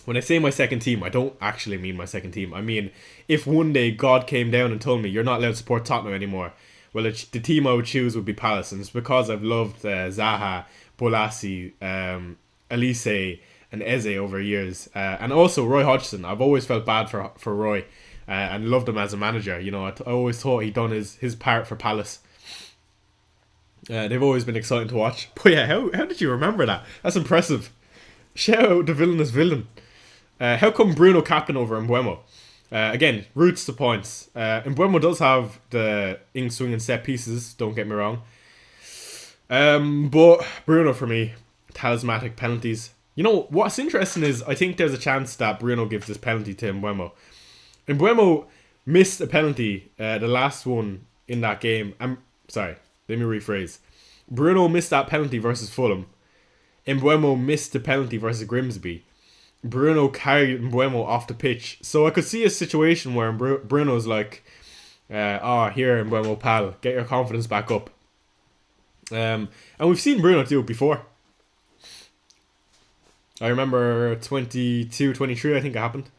When I say my second team, I don't actually mean my second team. I mean, if one day God came down and told me you're not allowed to support Tottenham anymore, well, the team I would choose would be Palace. And it's because I've loved Zaha, Bolasie, Elise, and Eze over years. And also Roy Hodgson. I've always felt bad for Roy. And loved him as a manager. I always thought he'd done his part for Palace. They've always been exciting to watch. But yeah, how did you remember that? That's impressive. Shout out the villainous villain. How come Bruno captain over Mbeumo? Again, roots to points. Mbeumo does have the swing and set pieces, don't get me wrong. But Bruno for me, talismanic penalties. What's interesting is I think there's a chance that Bruno gives this penalty to Mbeumo. Mbeumo missed a penalty, the last one in that game. I'm sorry, let me rephrase. Bruno missed that penalty versus Fulham. Mbeumo missed the penalty versus Grimsby. Bruno carried Mbeumo off the pitch. So I could see a situation where Bruno's like, here, Mbeumo pal, get your confidence back up. And we've seen Bruno do it before. I remember 22-23, I think it happened.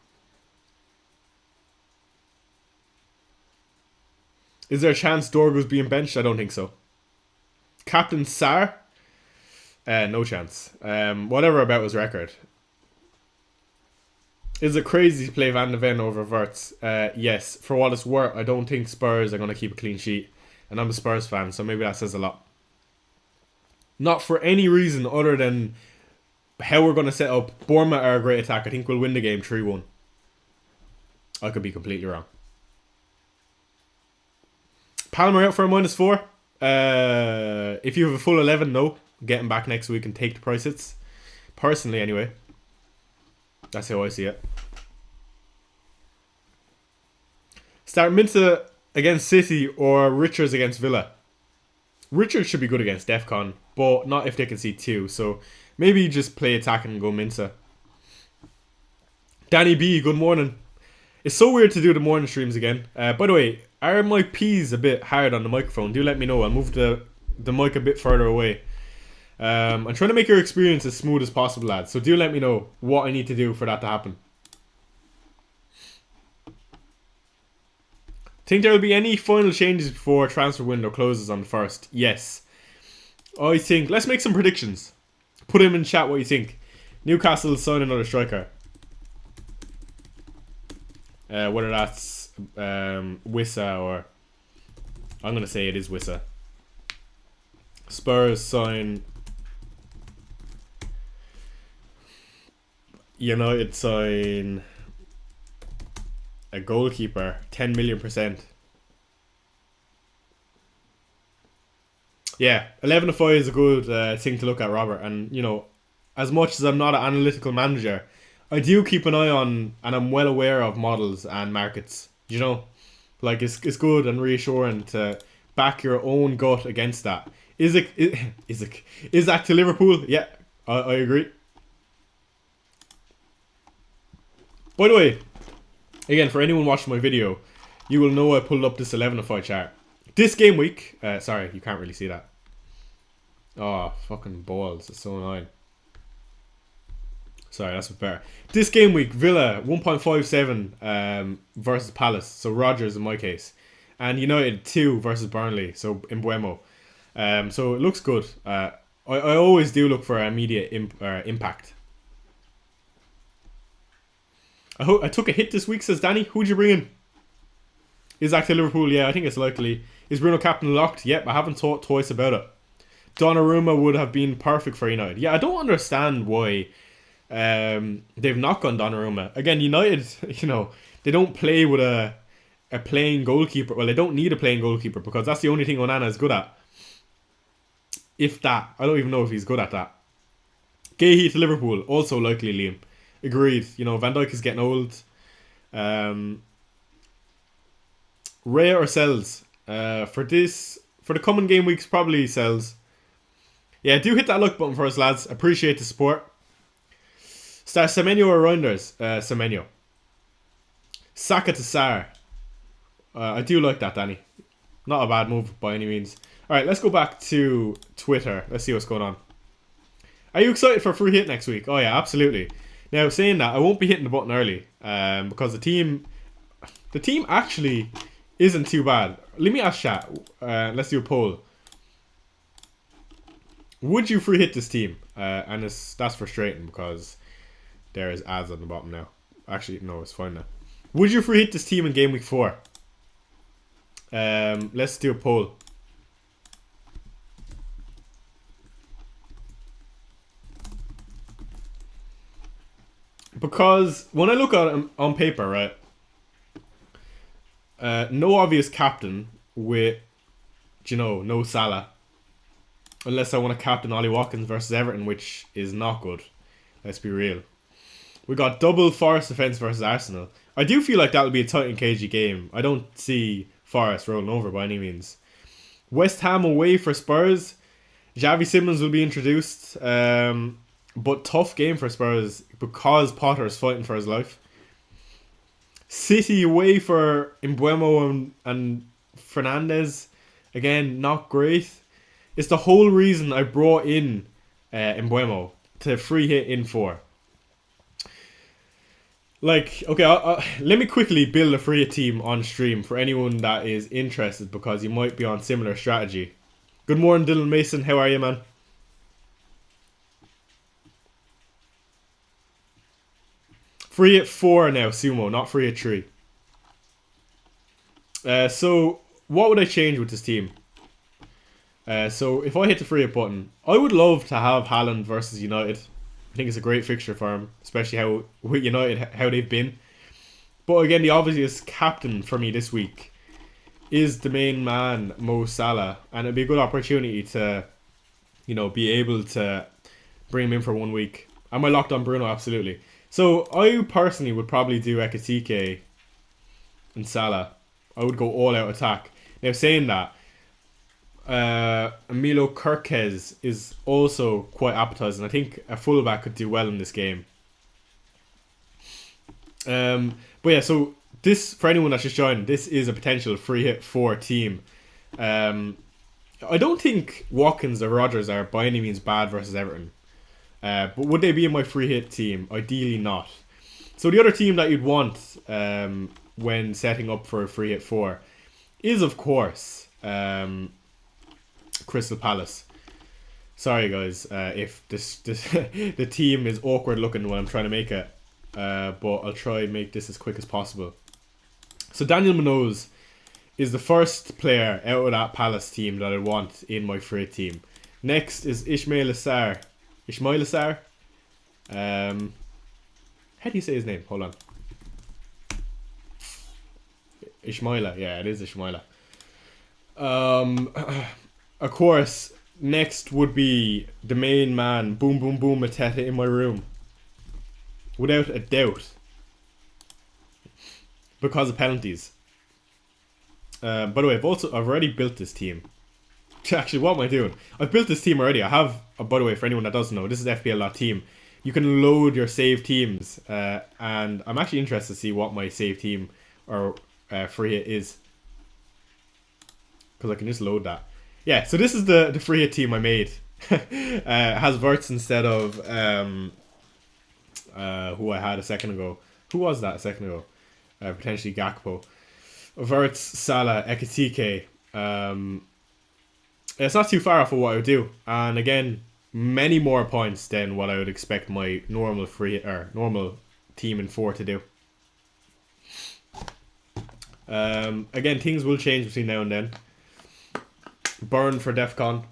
Is there a chance Dorgu's being benched? I don't think so. Captain Sarr? No chance. Whatever about his record. Is it crazy to play Van de Ven over Wirtz? Yes. For what it's worth, I don't think Spurs are going to keep a clean sheet. And I'm a Spurs fan, so maybe that says a lot. Not for any reason other than how we're going to set up. Bournemouth are a great attack. I think we'll win the game 3-1. I could be completely wrong. Palmer out for a -4. If you have a full 11, no. Get him back next week and take the price hits. Personally, anyway. That's how I see it. Start Minta against City or Richards against Villa. Richards should be good against Defcon, but not if they can see 2. So maybe just play attacking and go Minta. Danny B, good morning. It's so weird to do the morning streams again. By the way, are my P's a bit hard on the microphone? Do let me know. I'll move the mic a bit further away. I'm trying to make your experience as smooth as possible, lads. So do let me know what I need to do for that to happen. Think there will be any final changes before transfer window closes on the 1st? Yes. I think... Let's make some predictions. Put them in chat what you think. Newcastle will sign another striker. Whether that's Wissa or... I'm going to say it is Wissa. Spurs sign... United sign... a goalkeeper. 10 million %. Yeah, 11 to 5 is a good thing to look at, Robert. And, as much as I'm not an analytical manager, I do keep an eye on, and I'm well aware of models and markets. You know, like it's good and reassuring to back your own gut against that. Is that to Liverpool? Yeah, I agree. By the way, again, for anyone watching my video, you will know I pulled up this 11-5 chart. This game week, sorry, you can't really see that. Oh, fucking balls, it's so annoying. Sorry, that's better. This game week, Villa 1.57 versus Palace, so Rodgers in my case. And United 2 versus Burnley, so Mbuemo. So it looks good. I always do look for immediate impact. I took a hit this week, says Danny. Who'd you bring in? Is that to Liverpool? Yeah, I think it's likely. Is Bruno captain locked? Yep, I haven't thought twice about it. Donnarumma would have been perfect for United. Yeah, I don't understand why they've not gone Donnarumma. Again, United, they don't play with a playing goalkeeper. Well, they don't need a playing goalkeeper because that's the only thing Onana is good at. If that. I don't even know if he's good at that. Gahey to Liverpool. Also likely, Liam. Agreed. Van Dijk is getting old. Raya or sells? For the coming game weeks, probably sells. Yeah, do hit that like button for us, lads. Appreciate the support. Start Semenyo or Reinders? Semenyo. Saka to Sarr. I do like that, Danny. Not a bad move by any means. Alright, let's go back to Twitter. Let's see what's going on. Are you excited for a free hit next week? Oh yeah, absolutely. Now, saying that, I won't be hitting the button early. Because the team actually isn't too bad. Let me ask chat. Let's do a poll. Would you free hit this team? And that's frustrating because there is ads on the bottom now. Actually, no, it's fine now. Would you free hit this team in game week 4? Let's do a poll. Because when I look at it on paper, right, no obvious captain with, no Salah. Unless I want to captain Ollie Watkins versus Everton, which is not good. Let's be real. We got double Forest defence versus Arsenal. I do feel like that'll be a tight and cagey game. I don't see Forest rolling over by any means. West Ham away for Spurs. Xavi Simons will be introduced. But tough game for Spurs because Potter is fighting for his life. City away for Mbuemo and Fernandes. Again, not great. It's the whole reason I brought in Mbuemo to free hit in 4. Like, okay, let me quickly build a free hit team on stream for anyone that is interested because you might be on similar strategy. Good morning, Dylan Mason. How are you, man? Free hit 4 now, Sumo, not free hit 3. So, what would I change with this team? So if I hit the free hit button, I would love to have Haaland versus United. I think it's a great fixture for him, especially how with United how they've been. But again, the obvious captain for me this week is the main man, Mo Salah, and it'd be a good opportunity to, be able to bring him in for 1 week. Am I locked on Bruno? Absolutely. So I personally would probably do Ekitike and Salah. I would go all out attack. Now saying that, Emilio Kirkes is also quite appetizing. I think a fullback could do well in this game. But yeah, so this, for anyone that's just joined, this is a potential free hit 4 team. I don't think Watkins or Rodgers are by any means bad versus Everton. But would they be in my free hit team? Ideally not. So the other team that you'd want when setting up for a free hit 4 is, of course, Crystal Palace. Sorry guys, if this the team is awkward looking when I'm trying to make it, but I'll try and make this as quick as possible. So Daniel Munoz is the first player out of that Palace team that I want in my free team. Next is Ismail Assar. How do you say his name? Hold on. Ismaila. Yeah, it is Ismaila. Of course, Next would be the main man, Boom Boom Boom Mateta in my room. Without a doubt. Because of penalties. By the way, I've already built this team. Actually, what am I doing? I've built this team already. I have, by the way, for anyone that doesn't know, this is FPL.team. You can load your save teams. And I'm actually interested to see what my save team or free hit is. Because I can just load that. Yeah, so this is the free hit team I made. It has Verts instead of who I had a second ago. Who was that a second ago? Potentially Gakpo. Verts, Salah, Ekitike. It's not too far off of what I would do. And again, many more points than what I would expect my normal normal team in 4 to do. Again, things will change between now and then. Burn for DEFCON.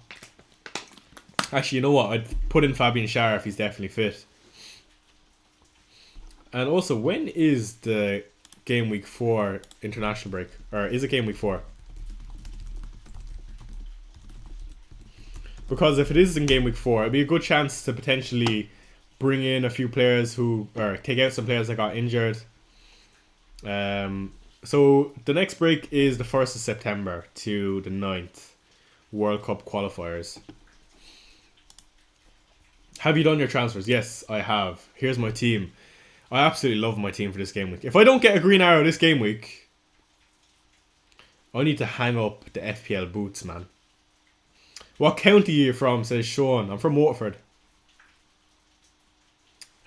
Actually, you know what? I'd put in Fabian Schär if he's definitely fit. And also, when is the game week 4 international break? Or is it game week 4? Because if it is in game week 4, it'd be a good chance to potentially bring in a few players or take out some players that got injured. So the next break is the 1st of September to the 9th. World Cup qualifiers. Have you done your transfers? Yes, I have. Here's my team. I absolutely love my team for this game week. If I don't get a green arrow this game week, I need to hang up the FPL boots, man. What county are you from? Says Sean. I'm from Waterford.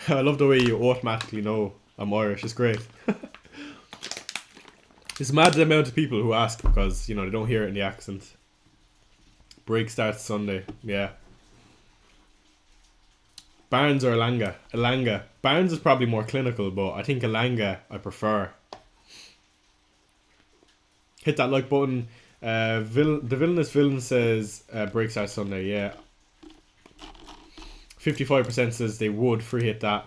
I love the way you automatically know I'm Irish. It's great. It's mad the amount of people who ask because, you know, they don't hear it in the accent. Break starts Sunday. Yeah. Barnes or Elanga? Elanga. Barnes is probably more clinical, but I think Elanga I prefer. Hit that like button. The villainous villain says break starts Sunday. Yeah. 55% says they would free hit that.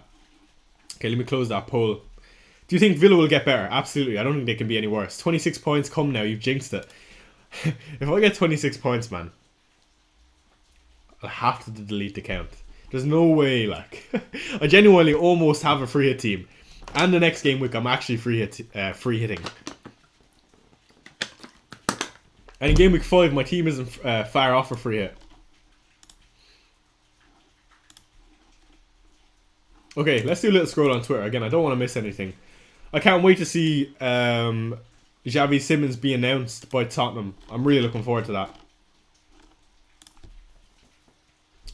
Okay, let me close that poll. Do you think Villa will get better? Absolutely. I don't think they can be any worse. 26 points come now. You've jinxed it. If I get 26 points, man, I'll have to delete the account. There's no way, like. I genuinely almost have a free hit team. And the next game week, I'm actually free hitting. And in game week 5, my team isn't far off a free hit. Okay, let's do a little scroll on Twitter. Again, I don't want to miss anything. I can't wait to see Xavi Simons be announced by Tottenham. I'm really looking forward to that.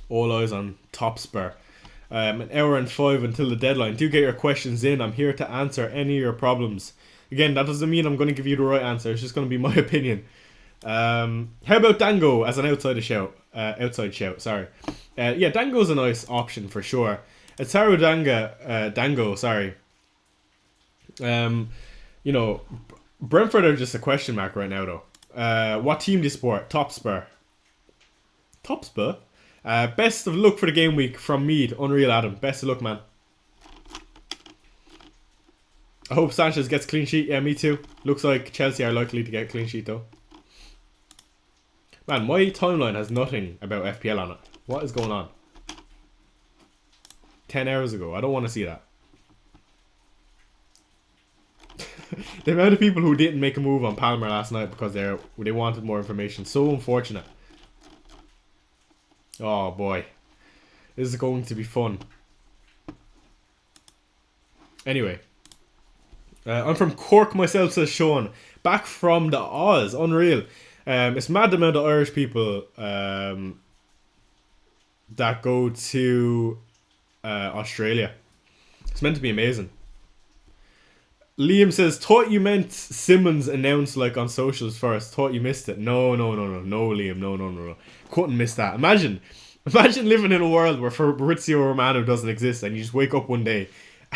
All eyes on Top Spur. An hour and 5 until the deadline. Do get your questions in. I'm here to answer any of your problems. Again, that doesn't mean I'm going to give you the right answer. It's just going to be my opinion. How about Dango as an outside shout? Sorry. Yeah, Dango's a nice option for sure. Ataru Dango, sorry. You know, Brentford are just a question mark right now, though. What team do you support? Top Spur. Top Spur? Best of luck for the game week from Mead. Unreal Adam. Best of luck, man. I hope Sanchez gets clean sheet. Yeah, me too. Looks like Chelsea are likely to get clean sheet, though. Man, my timeline has nothing about FPL on it. What is going on? 10 hours ago. I don't want to see that. The amount of people who didn't make a move on Palmer last night because they wanted more information. So unfortunate. Oh boy. This is going to be fun. Anyway. I'm from Cork myself, says Sean. Back from the Oz. Unreal. It's mad the amount of Irish people that go to Australia. It's meant to be amazing. Liam says, thought you meant Simmons announced like on socials first. Thought you missed it. No, Liam. No. Couldn't miss that. Imagine living in a world where Fabrizio Romano doesn't exist and you just wake up one day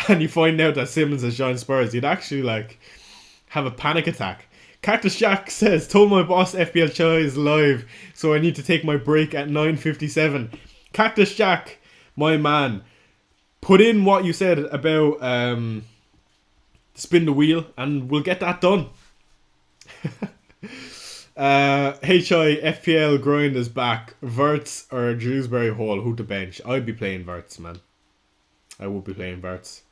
and you find out that Simmons has joined Spurs. You'd actually like have a panic attack. Cactus Jack says, told my boss FPL Chai is live, so I need to take my break at 9:57. Cactus Jack, my man, put in what you said about spin the wheel and we'll get that done. HI FPL grind is back. Verts or Dewsbury Hall? Who to bench? I'd be playing Verts, man. I would be playing Verts.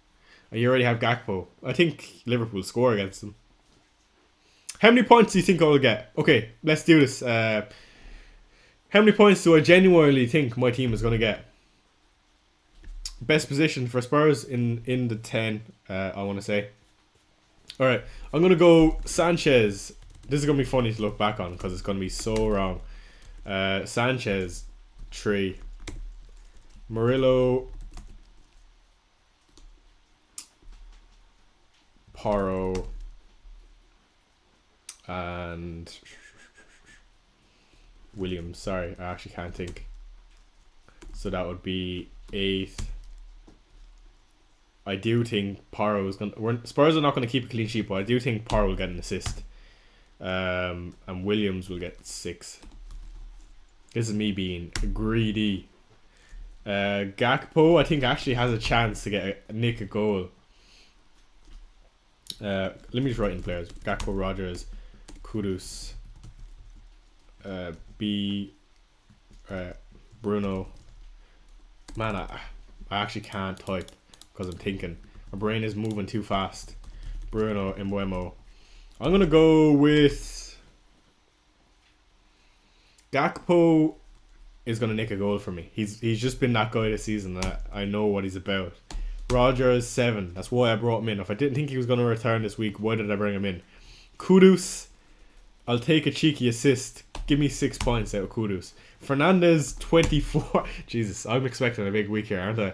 You already have Gakpo. I think Liverpool score against them. How many points do you think I'll get? Okay, let's do this. How many points do I genuinely think my team is going to get? Best position for Spurs in the 10, I want to say. Alright, I'm going to go Sanchez. This is going to be funny to look back on because it's going to be so wrong. Sanchez, 3. Murillo, Porro, and Williams. Sorry, I actually can't think. So that would be 8th. I do think Porro is going to... Spurs are not going to keep a clean sheet, but I do think Porro will get an assist. And Williams will get 6th. This is me being greedy. Gakpo, I think, actually has a chance to get nick a goal. Let me just write in players. Gakpo, Rogers, Kudus, Bruno. Man, I actually can't type because I'm thinking. My brain is moving too fast. Bruno, Mbeumo. I'm going to go with... Gakpo is going to nick a goal for me. He's just been that guy this season that I know what he's about. Rogers, 7. That's why I brought him in. If I didn't think he was going to return this week, why did I bring him in? Kudus, I'll take a cheeky assist. Give me 6 points out of Kudus. Fernandez, 24. Jesus, I'm expecting a big week here, aren't I?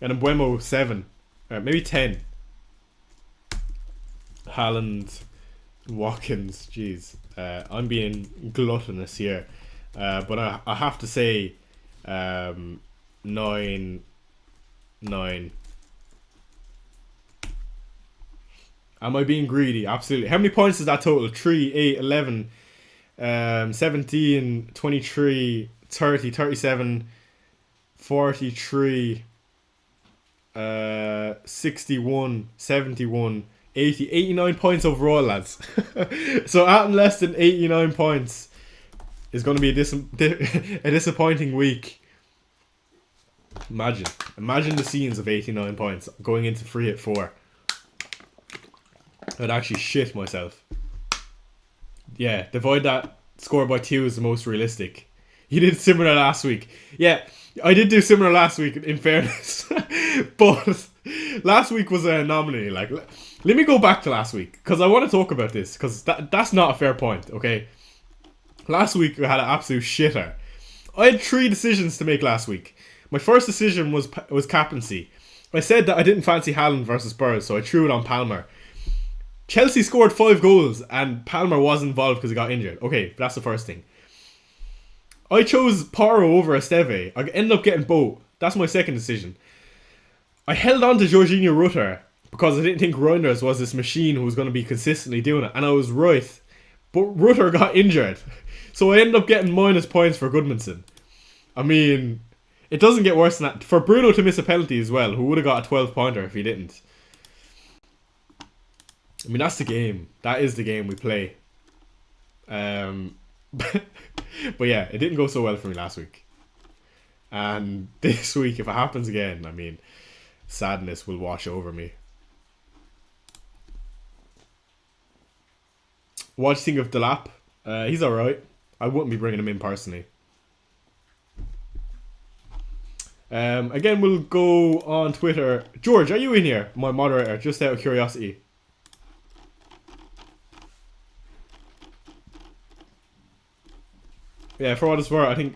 And Mbeumo, 7. Maybe 10. Haaland, Watkins. Jeez. I'm being gluttonous here. But I have to say 9. Am I being greedy? Absolutely. How many points is that total? 3, 8, 11, 17, 23, 30, 37, 43, 61, 71, 80, 89 points overall, lads. So adding less than 89 points is going to be a disappointing week. Imagine the scenes of 89 points going into 3 at 4. I'd actually shit myself. Yeah, divide that score by 2 is the most realistic. You did similar last week. Yeah, I did do similar last week, in fairness. But last week was an anomaly. Like, let me go back to last week, because I want to talk about this, because that's not a fair point, okay? Last week we had an absolute shitter. I had 3 decisions to make last week. My first decision was captaincy. I said that I didn't fancy Haaland versus Spurs, so I threw it on Palmer. Chelsea scored 5 goals and Palmer was involved because he got injured. Okay, that's the first thing. I chose Porro over Esteve. I ended up getting both. That's my second decision. I held on to Jorginho Rutter because I didn't think Reinders was this machine who was going to be consistently doing it. And I was right. But Rutter got injured. So I ended up getting minus points for Goodmanson. I mean, it doesn't get worse than that. For Bruno to miss a penalty as well, who would have got a 12-pointer if he didn't. I mean, that's the game. That is the game we play. But yeah, it didn't go so well for me last week. And this week, if it happens again, I mean, sadness will wash over me. What do you think of Delap? He's alright. I wouldn't be bringing him in personally. Again, we'll go on Twitter. George, are you in here? My moderator, just out of curiosity. Yeah, for what it's worth, I think...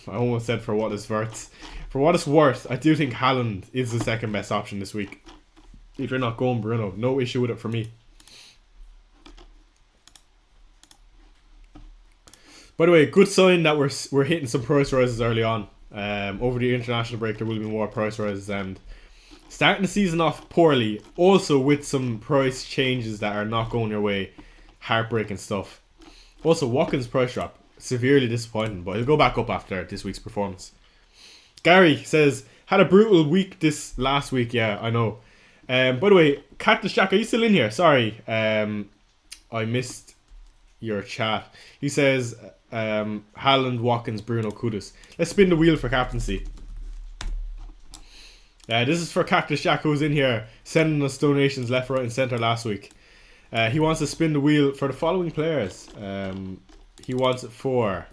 I almost said for what it's worth. For what it's worth, I do think Haaland is the second best option this week. If you're not going Bruno, no issue with it for me. By the way, good sign that we're hitting some price rises early on. Over the international break, there will be more price rises, and starting the season off poorly, also with some price changes that are not going your way, heartbreaking stuff. Also, Watkins' price drop, severely disappointing, but he'll go back up after this week's performance. Gary says, had a brutal week this last week. Yeah, I know. By the way, Cactus Jack, are you still in here? Sorry, I missed your chat. He says Haaland, Watkins, Bruno, Kudus. Let's spin the wheel for captaincy. This is for Cactus Jack, who's in here sending us donations left, right and centre last week. He wants to spin the wheel for the following players. He wants it for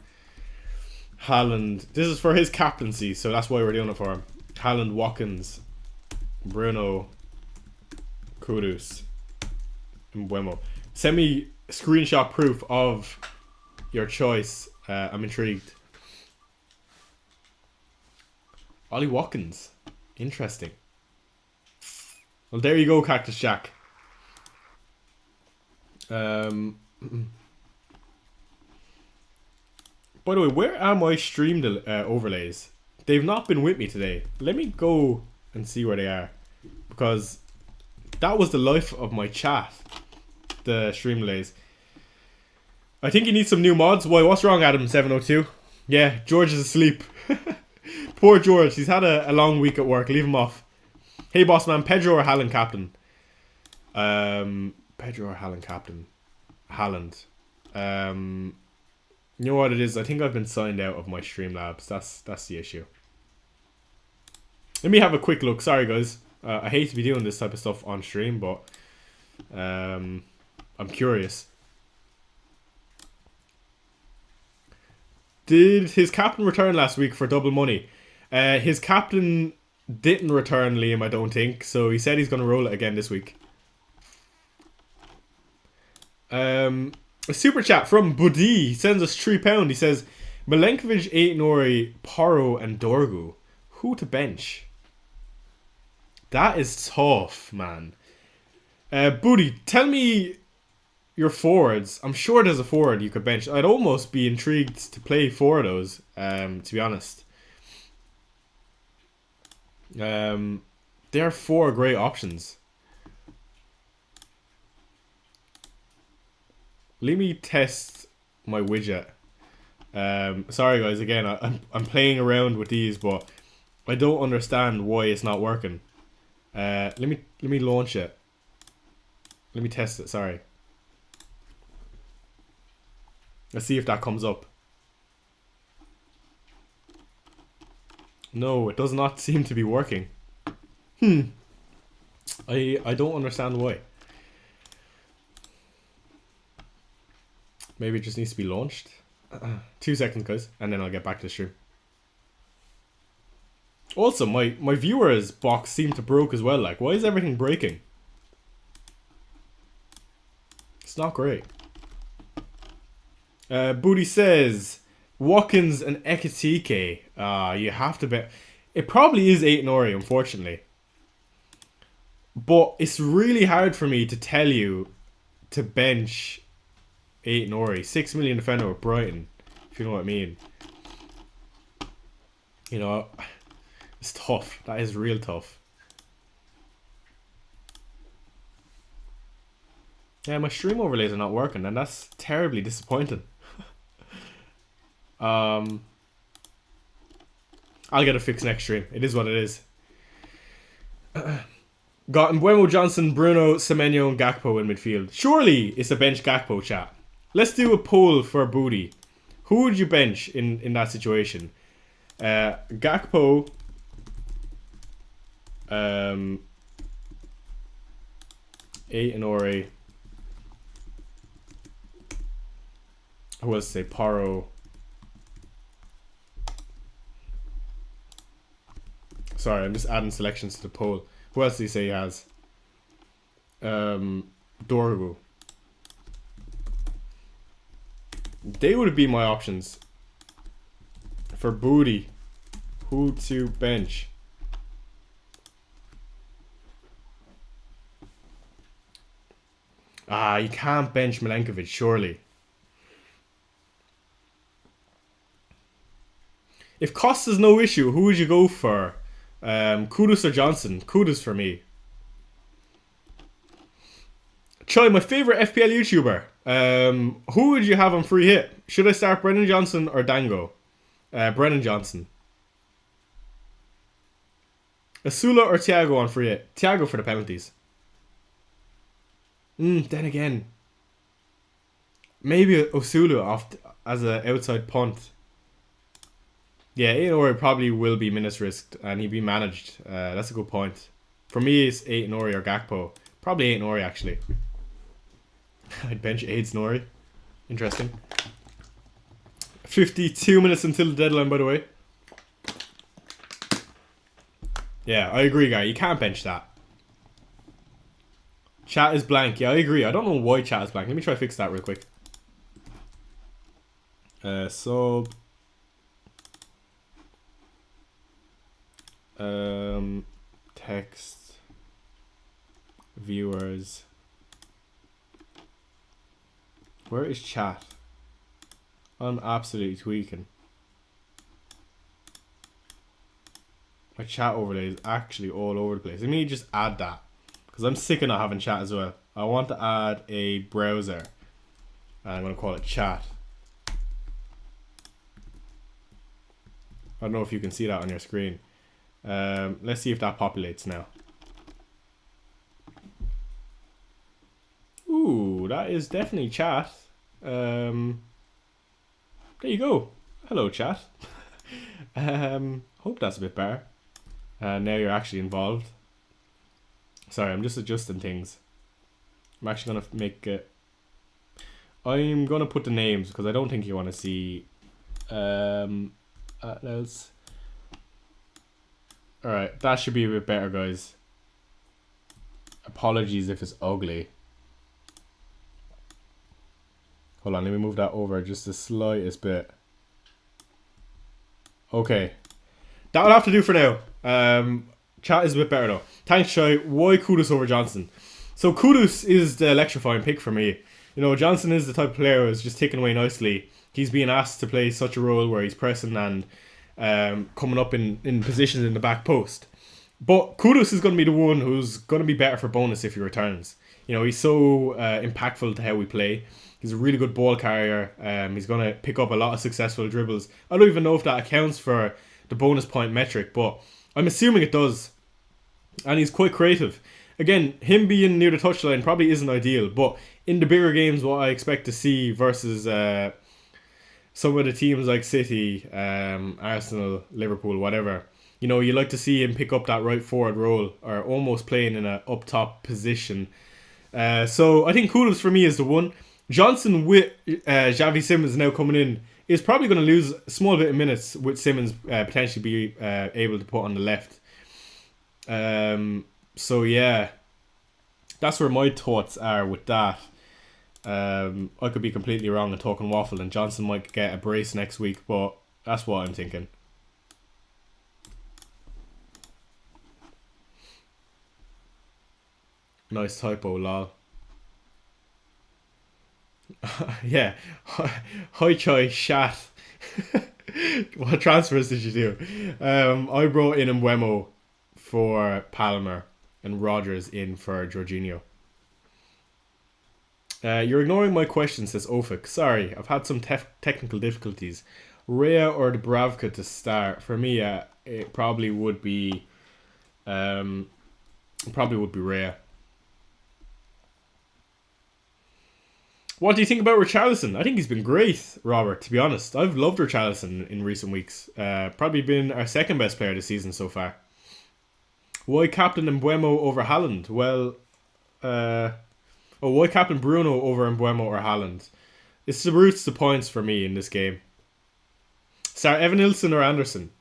Haaland. This is for his captaincy, so that's why we're doing it for him. Haaland, Watkins, Bruno, Kudus, and Mbeumo. Send me screenshot proof of your choice. I'm intrigued. Ollie Watkins. Interesting. Well, there you go, Cactus Jack. By the way, where are my stream overlays? They've not been with me today. Let me go and see where they are. Because that was the life of my chat. The stream delays. I think you need some new mods. Why, what's wrong, Adam702? Yeah, George is asleep. Poor George. He's had a long week at work. Leave him off. Hey, boss man. Pedro or Haaland captain? Pedro or Haaland captain? Haaland. You know what it is? I think I've been signed out of my Streamlabs. That's the issue. Let me have a quick look. Sorry, guys. I hate to be doing this type of stuff on stream, but I'm curious. Did his captain return last week for double money? His captain didn't return, Liam, I don't think. So he said he's going to roll it again this week. A super chat from Buddy. He sends us £3. He says, Milenkovic, Aït-Nouri, Porro and Dorgu. Who to bench? That is tough, man. Buddy, tell me your forwards. I'm sure there's a forward you could bench. I'd almost be intrigued to play 4 of those, to be honest. There are 4 great options. Let me test my widget. Sorry guys, again, I'm playing around with these, but I don't understand why it's not working. Let me launch it. Let me test it, sorry. Let's see if that comes up. No, it does not seem to be working. I don't understand why. Maybe it just needs to be launched. 2 seconds, guys, and then I'll get back to the stream. Also, my viewers box seemed to broke as well. Like, why is everything breaking? It's not great. Booty says Watkins and Ekitike. You have to bet. It probably is Aït-Nouri, unfortunately. But it's really hard for me to tell you to bench Aït-Nouri. 6 million defender with Brighton, if you know what I mean. You know, it's tough. That is real tough. Yeah, my stream overlays are not working, and that's terribly disappointing. I'll get a fix next stream. It is what it is. Got Mbeumo, Johnson, Bruno, Semenyo, and Gakpo in midfield. Surely it's a bench Gakpo, chat. Let's do a poll for Booty. Who would you bench in that situation? Gakpo, Aït-Nouri. Who else to say? Porro. Sorry, I'm just adding selections to the poll. Who else do you say he has? Dorgu. They would be my options. For Booty. Who to bench? You can't bench Milenkovic, surely. If cost is no issue, who would you go for? Kudus or Johnson? Kudus for me. Choi, my favourite FPL YouTuber. Who would you have on free hit? Should I start Brennan Johnson or Dango? Brennan Johnson. Asula or Thiago on free hit? Thiago for the penalties. Then again. Maybe Osulu as an outside punt. Yeah, Aït probably will be minutes risked and he'll be managed. That's a good point. For me, it's Aït or Gakpo. Probably Aït actually. I'd bench Aït Nori. Interesting. 52 minutes until the deadline, by the way. Yeah, I agree, guy. You can't bench that. Chat is blank. Yeah, I agree. I don't know why chat is blank. Let me try to fix that real quick. Sub. Text. Viewers. Where is chat? I'm absolutely tweaking. My chat overlay is actually all over the place. Let me just add that. Because I'm sick of not having chat as well. I want to add a browser. And I'm going to call it chat. I don't know if you can see that on your screen. Let's see if that populates now. Ooh, that is definitely chat. There you go. Hello, chat. Hope that's a bit better. Now you're actually involved. Sorry, I'm just adjusting things. I'm actually going to make it... I'm going to put the names because I don't think you want to see... else. Alright, that should be a bit better, guys. Apologies if it's ugly. Hold on, let me move that over just the slightest bit. Okay. That'll have to do for now. Chat is a bit better though. Thanks, Shai. Why Kudus over Johnson? So Kudus is the electrifying pick for me. You know, Johnson is the type of player who's just ticking away nicely. He's being asked to play such a role where he's pressing and coming up in positions in the back post. But Kudus is going to be the one who's going to be better for bonus if he returns. You know, he's so impactful to how we play. He's a really good ball carrier. He's going to pick up a lot of successful dribbles. I don't even know if that accounts for the bonus point metric, but I'm assuming it does. And he's quite creative. Again, him being near the touchline probably isn't ideal, but in the bigger games, what I expect to see versus some of the teams like City, Arsenal, Liverpool, whatever, you know, you like to see him pick up that right forward role or almost playing in an up top position. So I think Kudus for me is the one. Johnson with Xavi Simons now coming in is probably going to lose a small bit of minutes with Simons potentially be able to put on the left. So yeah, that's where my thoughts are with that. I could be completely wrong and talking waffle, and Johnson might get a brace next week, but that's what I'm thinking. Nice typo, lol. Yeah, hi Choi Shat. What transfers did you do? I brought in Mbeumo for Palmer and Rodgers in for Jorginho. You're ignoring my question, says Ofik. Sorry, I've had some technical difficulties. Rhea or Dubravka to start? For me, it probably would be Rhea. What do you think about Richarlison? I think he's been great, Robert, to be honest. I've loved Richarlison in recent weeks. Probably been our second best player this season so far. Why captain Mbeumo over Haaland? Well, why captain Bruno over Mbeumo or Haaland? It's the roots to points for me in this game. Start Evan Nilsson or Anderson?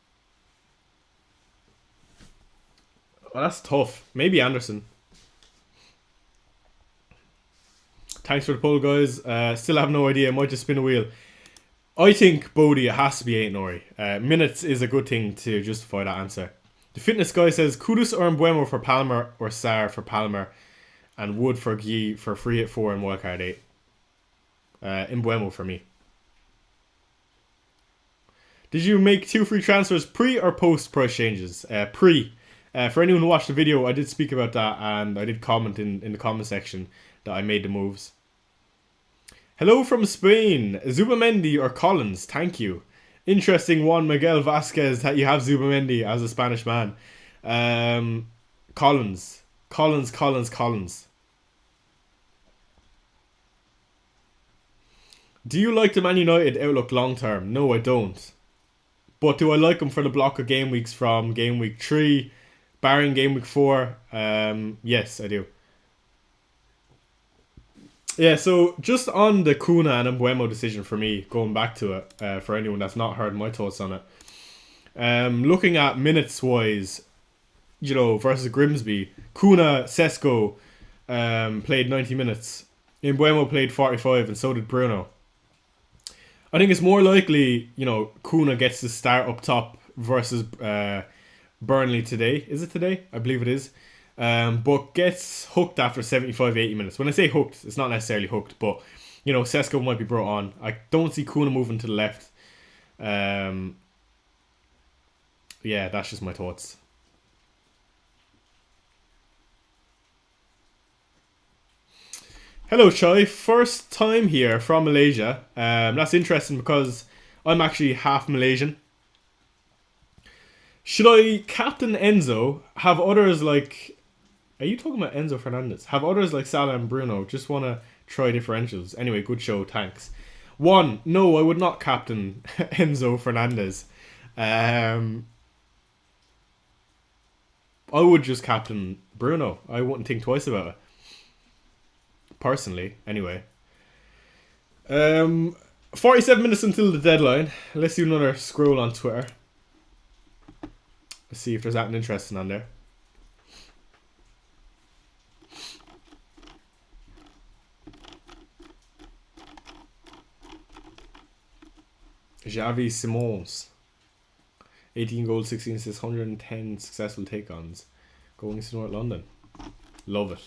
Well, that's tough. Maybe Anderson. Thanks for the poll, guys. Still have no idea. Might just spin a wheel. I think Bodie, it has to be Aït Nouri. Minutes is a good thing to justify that answer. The fitness guy says Kudus or Mbeumo for Palmer or Sarr for Palmer and Wood for Guy for free at 4 and wildcard 8. Mbeumo for me. Did you make 2 free transfers pre or post price changes? Pre. For anyone who watched the video, I did speak about that and I did comment in the comment section that I made the moves. Hello from Spain. Zubamendi or Collins? Thank you. Interesting one, Miguel Vasquez, that you have Zubamendi as a Spanish man. Collins. Do you like the Man United outlook long term? No, I don't. But do I like them for the block of game weeks from game week 3, barring game week 4? Yes, I do. Yeah, so just on the Kuna and Mbuemo decision for me, going back to it, for anyone that's not heard my thoughts on it. Looking at minutes wise, versus Grimsby, Kuna, Sesko played 90 minutes. Mbuemo played 45 and so did Bruno. I think it's more likely, Kuna gets to start up top versus Burnley today. Is it today? I believe it is. But gets hooked after 75, 80 minutes. When I say hooked, it's not necessarily hooked, but, Sesko might be brought on. I don't see Kuna moving to the left. Yeah, that's just my thoughts. Hello, Chai. First time here from Malaysia. That's interesting because I'm actually half Malaysian. Should I captain Enzo? Have others like... Are you talking about Enzo Fernandez? Have others like Salah and Bruno? Just want to try differentials. Anyway, good show. Thanks. 1. No, I would not captain Enzo Fernandez. I would just captain Bruno. I wouldn't think twice about it. Personally, anyway. 47 minutes until the deadline. Let's do another scroll on Twitter. Let's see if there's anything interesting on there. Xavi Simons. 18 goals, 16 assists, 110 successful take-ons. Going to North London. Love it.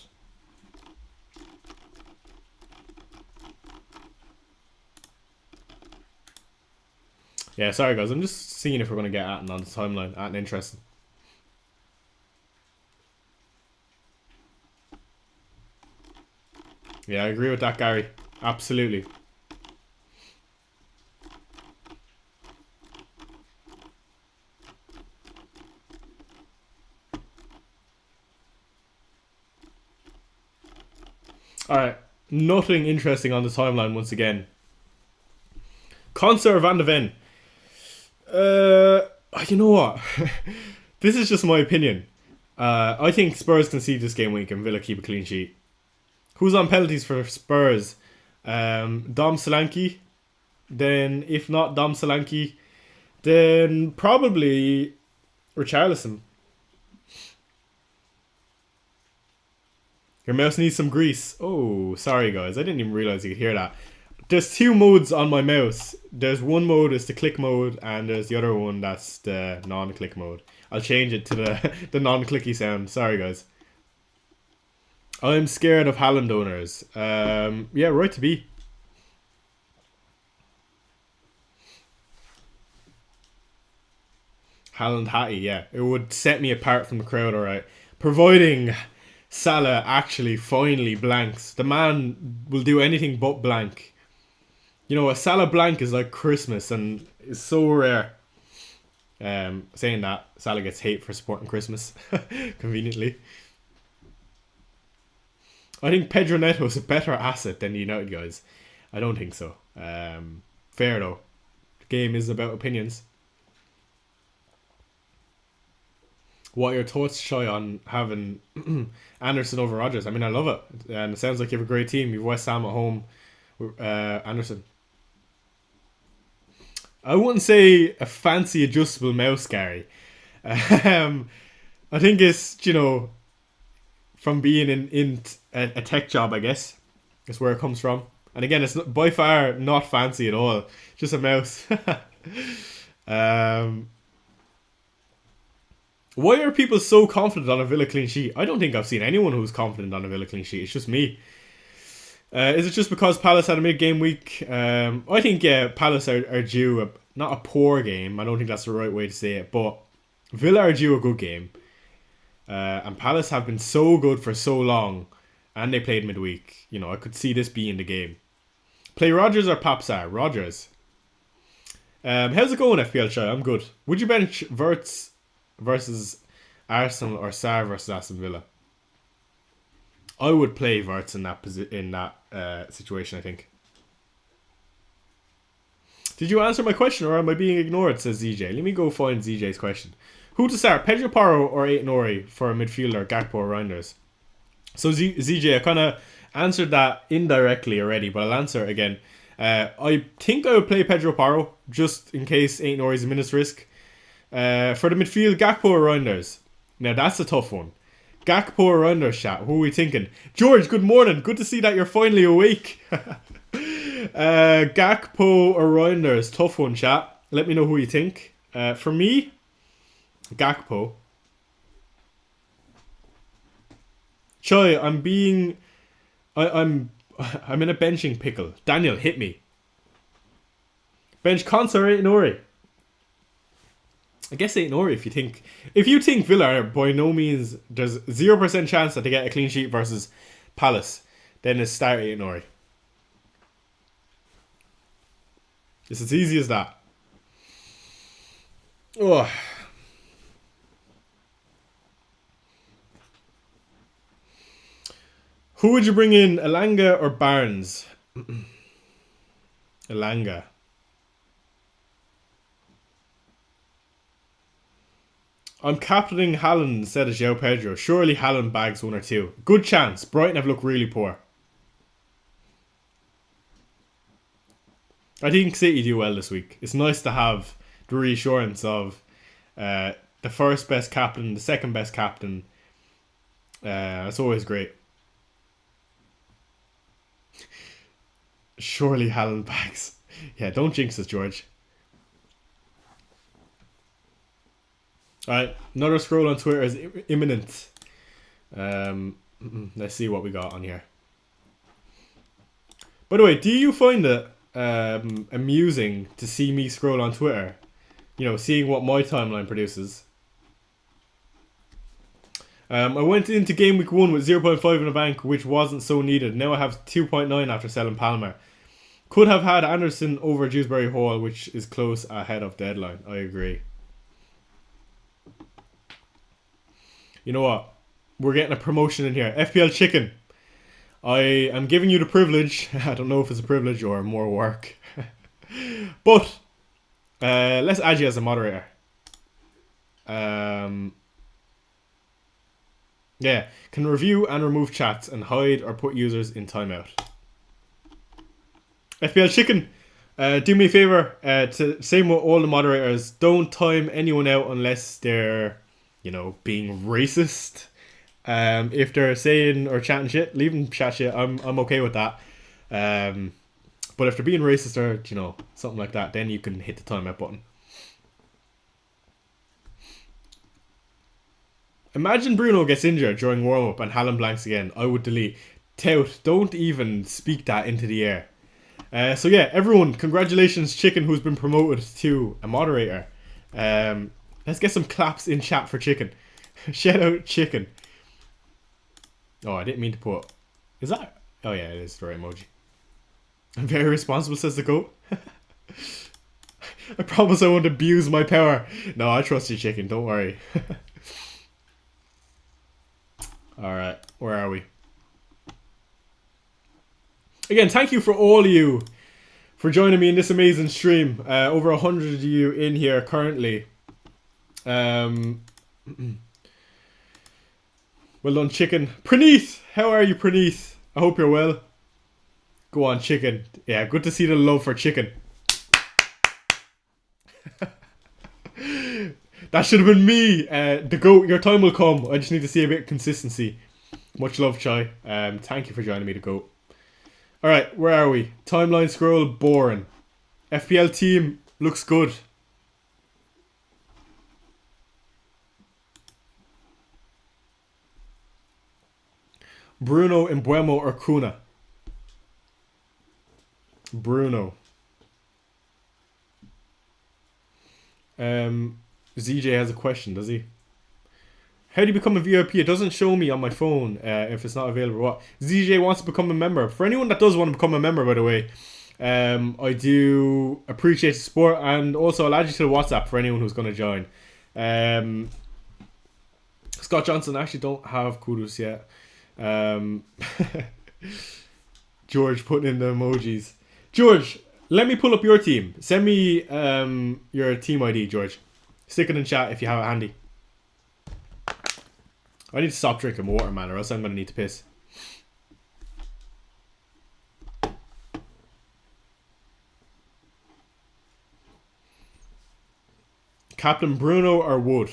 Yeah, sorry guys, I'm just seeing if we're going to get Atten on the timeline. Atten interesting. Yeah, I agree with that, Gary. Absolutely. Alright, nothing interesting on the timeline once again. Concert Van de Ven. You know what? This is just my opinion. I think Spurs concede this game week and Villa keep a clean sheet. Who's on penalties for Spurs? Dom Solanke. Then, if not Dom Solanke, then probably Richarlison. Your mouse needs some grease. Oh, sorry guys. I didn't even realize you could hear that. There's 2 modes on my mouse. There's one mode is the click mode, and there's the other one that's the non-click mode. I'll change it to the non-clicky sound. Sorry guys. I'm scared of Haaland owners. Yeah, right to be. Haaland Hattie, yeah. It would set me apart from the crowd, alright. Providing Salah actually finally blanks. The man will do anything but blank. A Salah blank is like Christmas and is so rare. Saying that, Salah gets hate for supporting Christmas. Conveniently. I think Pedro Neto is a better asset than the United guys. I don't think so. Fair though. The game is about opinions. What are your thoughts, Shy, on having Anderson over Rodgers? I mean, I love it. And it sounds like you have a great team. You've West Ham at home with Anderson. I wouldn't say a fancy adjustable mouse, Gary. I think it's, from being in a tech job, I guess. That's where it comes from. And again, it's by far not fancy at all. Just a mouse. Why are people so confident on a Villa clean sheet? I don't think I've seen anyone who's confident on a Villa clean sheet. It's just me. Is it just because Palace had a mid-game week? I think, yeah, Palace are due not a poor game. I don't think that's the right way to say it. But Villa are due a good game. And Palace have been so good for so long. And they played midweek. I could see this being the game. Play Rodgers or Papsar? Rodgers. How's it going, FPL Shy? I'm good. Would you bench Verts versus Arsenal or Sarr versus Aston Villa? I would play Verts in that situation, I think. Did you answer my question or am I being ignored, says ZJ. Let me go find ZJ's question. Who to start, Pedro Porro or Aït-Nouri for a midfielder, Gakpo or Reinders? So ZJ, I kind of answered that indirectly already, but I'll answer it again. I think I would play Pedro Porro, just in case Aït-Nouri is a minute's risk. For the midfield, Gakpo or Reinders? Now that's a tough one. Gakpo or Reinders, chat? Who are we thinking? George, good morning. Good to see that you're finally awake. Gakpo or Reinders? Tough one, chat. Let me know who you think. For me, Gakpo. Choi, I'm in a benching pickle. Daniel, hit me. Bench Konsa or Aït-Nouri? I guess Aït-Nouri if you think Villa are by no means, there's 0% chance that they get a clean sheet versus Palace, then it's start Aït-Nouri. It's as easy as that. Oh. Who would you bring in, Elanga or Barnes? Elanga. I'm captaining Haaland instead of João Pedro. Surely Haaland bags 1 or 2. Good chance. Brighton have looked really poor. I think City do well this week. It's nice to have the reassurance of the first best captain, the second best captain. It's always great. Surely Haaland bags. Yeah, don't jinx us, George. Alright, another scroll on Twitter is imminent. Let's see what we got on here. By the way, do you find it amusing to see me scroll on Twitter? You know, seeing what my timeline produces. I went into game week 1 with 0.5 in the bank, which wasn't so needed. Now I have 2.9 after selling Palmer. Could have had Anderson over Dewsbury Hall, which is close ahead of deadline. I agree. You know what? We're getting a promotion in here. FPL Chicken. I am giving you the privilege. I don't know if it's a privilege or more work. But let's add you as a moderator. Yeah. Can review and remove chats and hide or put users in timeout. FPL Chicken. Do me a favour. Same with all the moderators. Don't time anyone out unless they're, you know, being racist. If they're saying or chatting shit, leave them chat shit. I'm okay with that. But if they're being racist or, you know, something like that, then you can hit the timeout button. Imagine Bruno gets injured during warm-up and Haaland blanks again. I would delete. Tout, don't even speak that into the air. So yeah, everyone, congratulations Chicken, who's been promoted to a moderator. Let's get some claps in chat for Chicken. Shout out Chicken. Oh, I didn't mean to put... Is that... Oh yeah, it is the right emoji. I'm very responsible, says the goat. I promise I won't abuse my power. No, I trust you, Chicken, don't worry. Alright, where are we? Again, thank you for all of you for joining me in this amazing stream. Over 100 of you in here currently. Well done, Chicken. Praneeth! How are you, Praneeth? I hope you're well. Go on, Chicken. Yeah, good to see the love for Chicken. That should have been me. The goat, your time will come. I just need to see a bit of consistency. Much love, Chai. Thank you for joining me, the goat. Alright, where are we? Timeline scroll, boring. FPL team looks good. Bruno, Mbuemo or Kuna? Bruno. ZJ has a question, does he? How do you become a VIP? It doesn't show me on my phone if it's not available. What? ZJ wants to become a member. For anyone that does want to become a member, by the way, I do appreciate the support, and also I'll add you to the WhatsApp for anyone who's going to join. Scott Johnson, actually don't have kudos yet. George putting in the emojis. George, Let me pull up your team. Send me your team ID, George. Stick it in chat if you have it handy. I need to stop drinking water, man, or else I'm going to need to piss. Captain Bruno or Wood?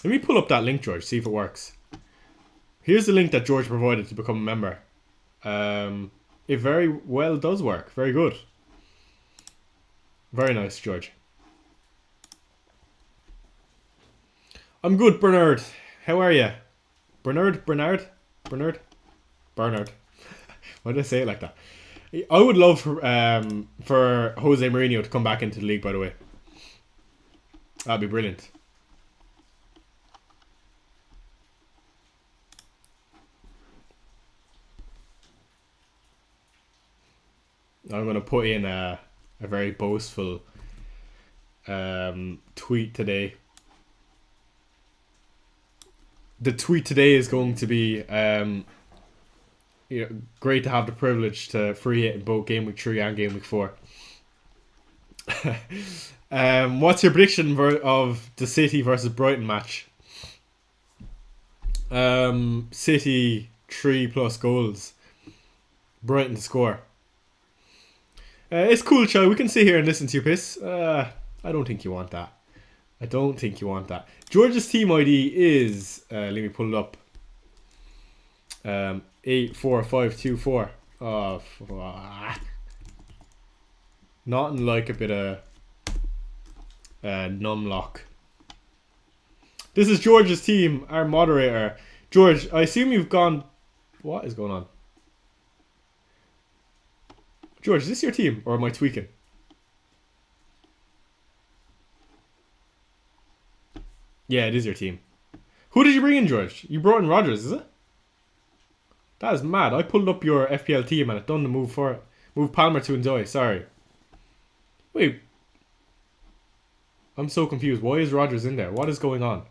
Let me pull up that link, George, see if it works. Here's the link that George provided to become a member. It very well does work. Very good. Very nice, George. I'm good, Bernard. How are you? Bernard? Why did I say it like that? I would love for Jose Mourinho to come back into the league, by the way. That'd be brilliant. I'm going to put in a very boastful tweet today. The tweet today is going to be great to have the privilege to free it in both Game Week 3 and Game Week 4. What's your prediction of the City versus Brighton match? City 3+ goals. Brighton to score. It's cool, Chai. We can sit here and listen to you piss. I don't think you want that. I don't think you want that. George's team ID is let me pull it up. 84524. Oh, nothing like a bit of numlock. This is George's team, our moderator. George, I assume you've gone. What is going on? George, is this your team or am I tweaking? Yeah, it is your team. Who did you bring in, George? You brought in Rodgers, is it? That is mad. I pulled up your FPL team and it done the move for it. Move Palmer to Enjoy. Sorry. Wait. I'm so confused. Why is Rodgers in there? What is going on?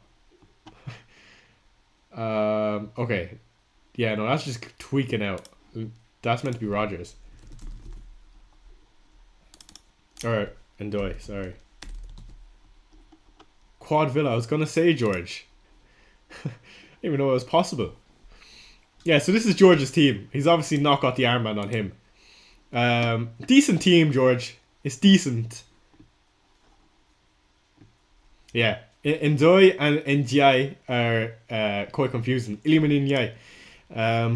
Okay. Yeah, no, that's just tweaking out. That's meant to be Rodgers. Alright, Enjoy. Sorry. Quad Villa. I was going to say, George. I didn't even know it was possible. Yeah, so this is George's team. He's obviously not got the armband on him. Decent team, George. It's decent. Yeah. Enjoy and Njai are quite confusing. Iliman Njai.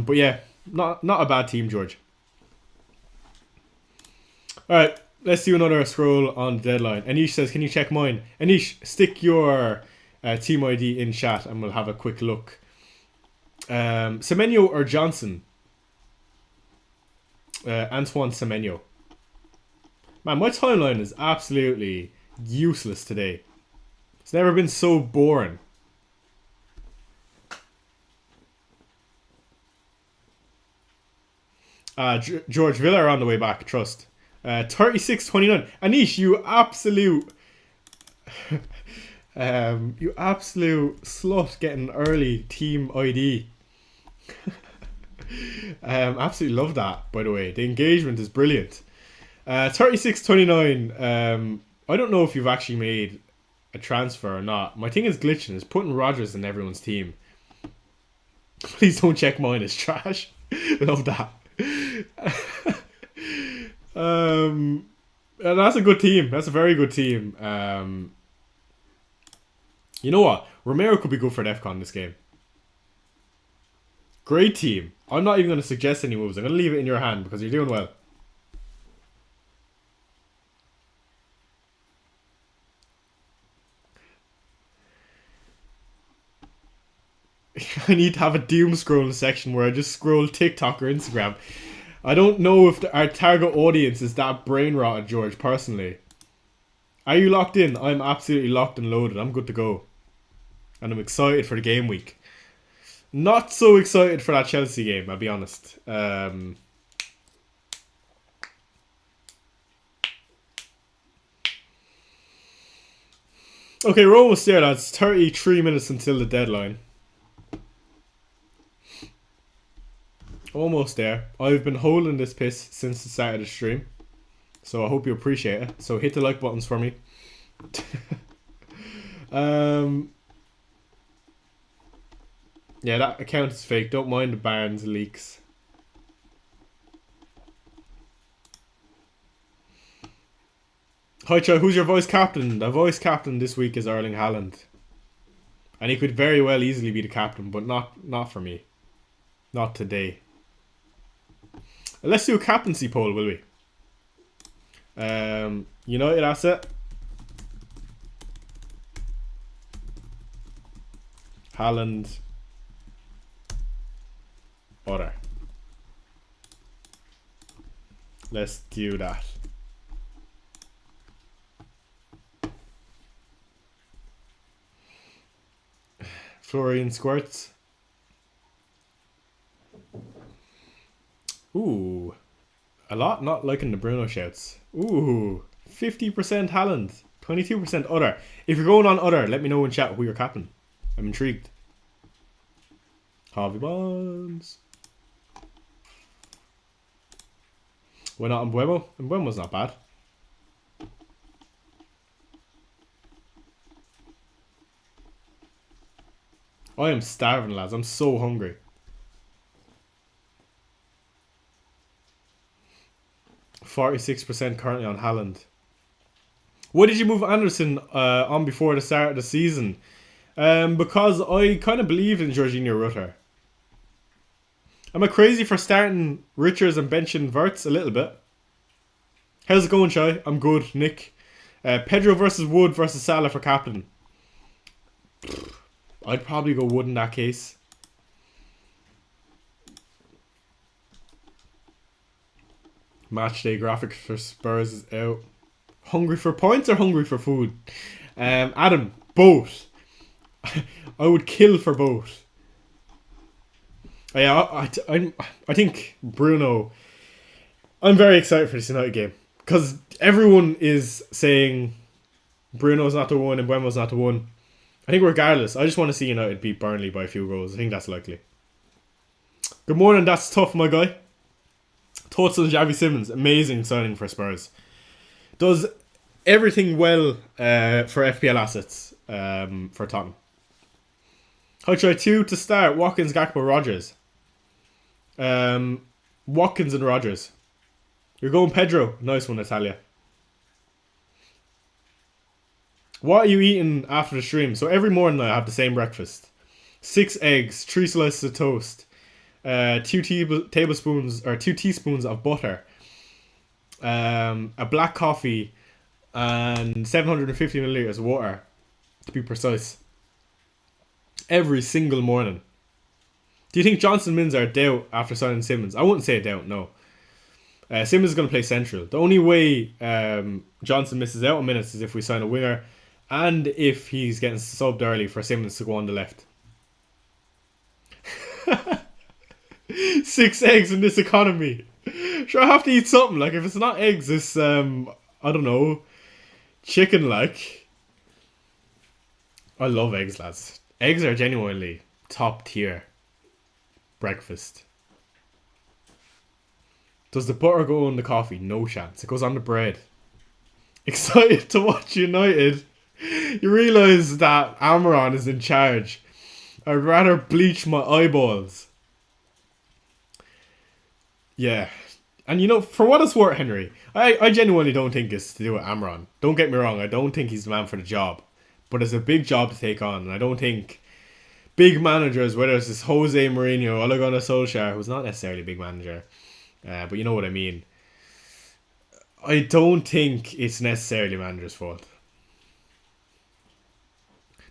But yeah, not a bad team, George. Alright, let's do another scroll on the deadline. Anish says, can you check mine? Anish, stick your team ID in chat and we'll have a quick look. Semenyo or Johnson? Antoine Semenyo. Man, my timeline is absolutely useless today. It's never been so boring. George Villa are on the way back, trust. 36-29. Anish, you absolute... you absolute slut getting early team ID. Absolutely love that, by the way. The engagement is brilliant. 36-29. I don't know if you've actually made a transfer or not. My thing is glitching. It's putting Rodgers in everyone's team. Please don't check mine. It's trash. Love that. And that's a good team. That's a very good team. You know what? Romero could be good for DEFCON this game. Great team. I'm not even going to suggest any moves. I'm going to leave it in your hand because you're doing well. I need to have a doom scrolling section where I just scroll TikTok or Instagram. I don't know if our target audience is that brain rotted, George, personally. Are you locked in? I'm absolutely locked and loaded. I'm good to go. And I'm excited for the game week. Not so excited for that Chelsea game, I'll be honest. Okay, we're almost there, lads. 33 minutes until the deadline. Almost there. I've been holding this piss since the start of the stream. So I hope you appreciate it. So hit the like buttons for me. Yeah, that account is fake. Don't mind the Barnes leaks. Hi, Chai. Who's your vice captain? The vice captain this week is Erling Haaland. And he could very well easily be the captain, but not for me. Not today. Let's do a captaincy poll, will we? United asset. Haaland. Other. Let's do that. Florian squirts. Ooh. A lot not liking the Bruno shouts. Ooh. 50% Haaland. 22% other. If you're going on other, let me know in chat who you're capping. I'm intrigued. Harvey Bonds. Why not Mbuemo? Mbuemo's not bad. I am starving, lads. I'm so hungry. 46% currently on Haaland. Why did you move Anderson on before the start of the season? Because I kind of believed in Jorginho Rutter. Am I crazy for starting Richards and benching Verts a little bit? How's it going, Shai? I'm good, Nick. Pedro versus Wood versus Salah for captain. I'd probably go Wood in that case. Matchday graphic for Spurs is out. Hungry for points or hungry for food? Adam, both. I would kill for both. Yeah, I think Bruno. I'm very excited for this United game because everyone is saying Bruno's not the one and Buemo's not the one. I think regardless, I just want to see United beat Burnley by a few goals. I think that's likely. Good morning, that's tough, my guy. Thoughts on Xavi Simons? Amazing signing for Spurs. Does everything well for FPL assets for Tottenham. How try 2 to start? Watkins, Gakpo, Rodgers. Watkins and Rodgers. You're going Pedro. Nice one, Natalia. What are you eating after the stream? So every morning I have the same breakfast. 6 eggs, 3 slices of toast, 2 tablespoons or 2 teaspoons of butter, a black coffee, and 750 milliliters of water, to be precise. Every single morning. Do you think Johnson Mins are a doubt after signing Simmons? I wouldn't say a doubt, no. Simmons is going to play central. The only way Johnson misses out on minutes is if we sign a winger and if he's getting subbed early for Simmons to go on the left. 6 eggs in this economy. Sure, I have to eat something. Like, if it's not eggs, it's, I don't know, chicken, like. I love eggs, lads. Eggs are genuinely top tier breakfast. Does the butter go on the coffee? No chance. It goes on the bread. Excited to watch United. You realise that Amaron is in charge. I'd rather bleach my eyeballs. Yeah. And you know, for what it's worth, Henry, I genuinely don't think it's to do with Amaron. Don't get me wrong, I don't think he's the man for the job. But it's a big job to take on, and I don't think big managers, whether it's this Jose Mourinho, Ole Gunnar Solskjaer, who's not necessarily a big manager, but you know what I mean. I don't think it's necessarily manager's fault.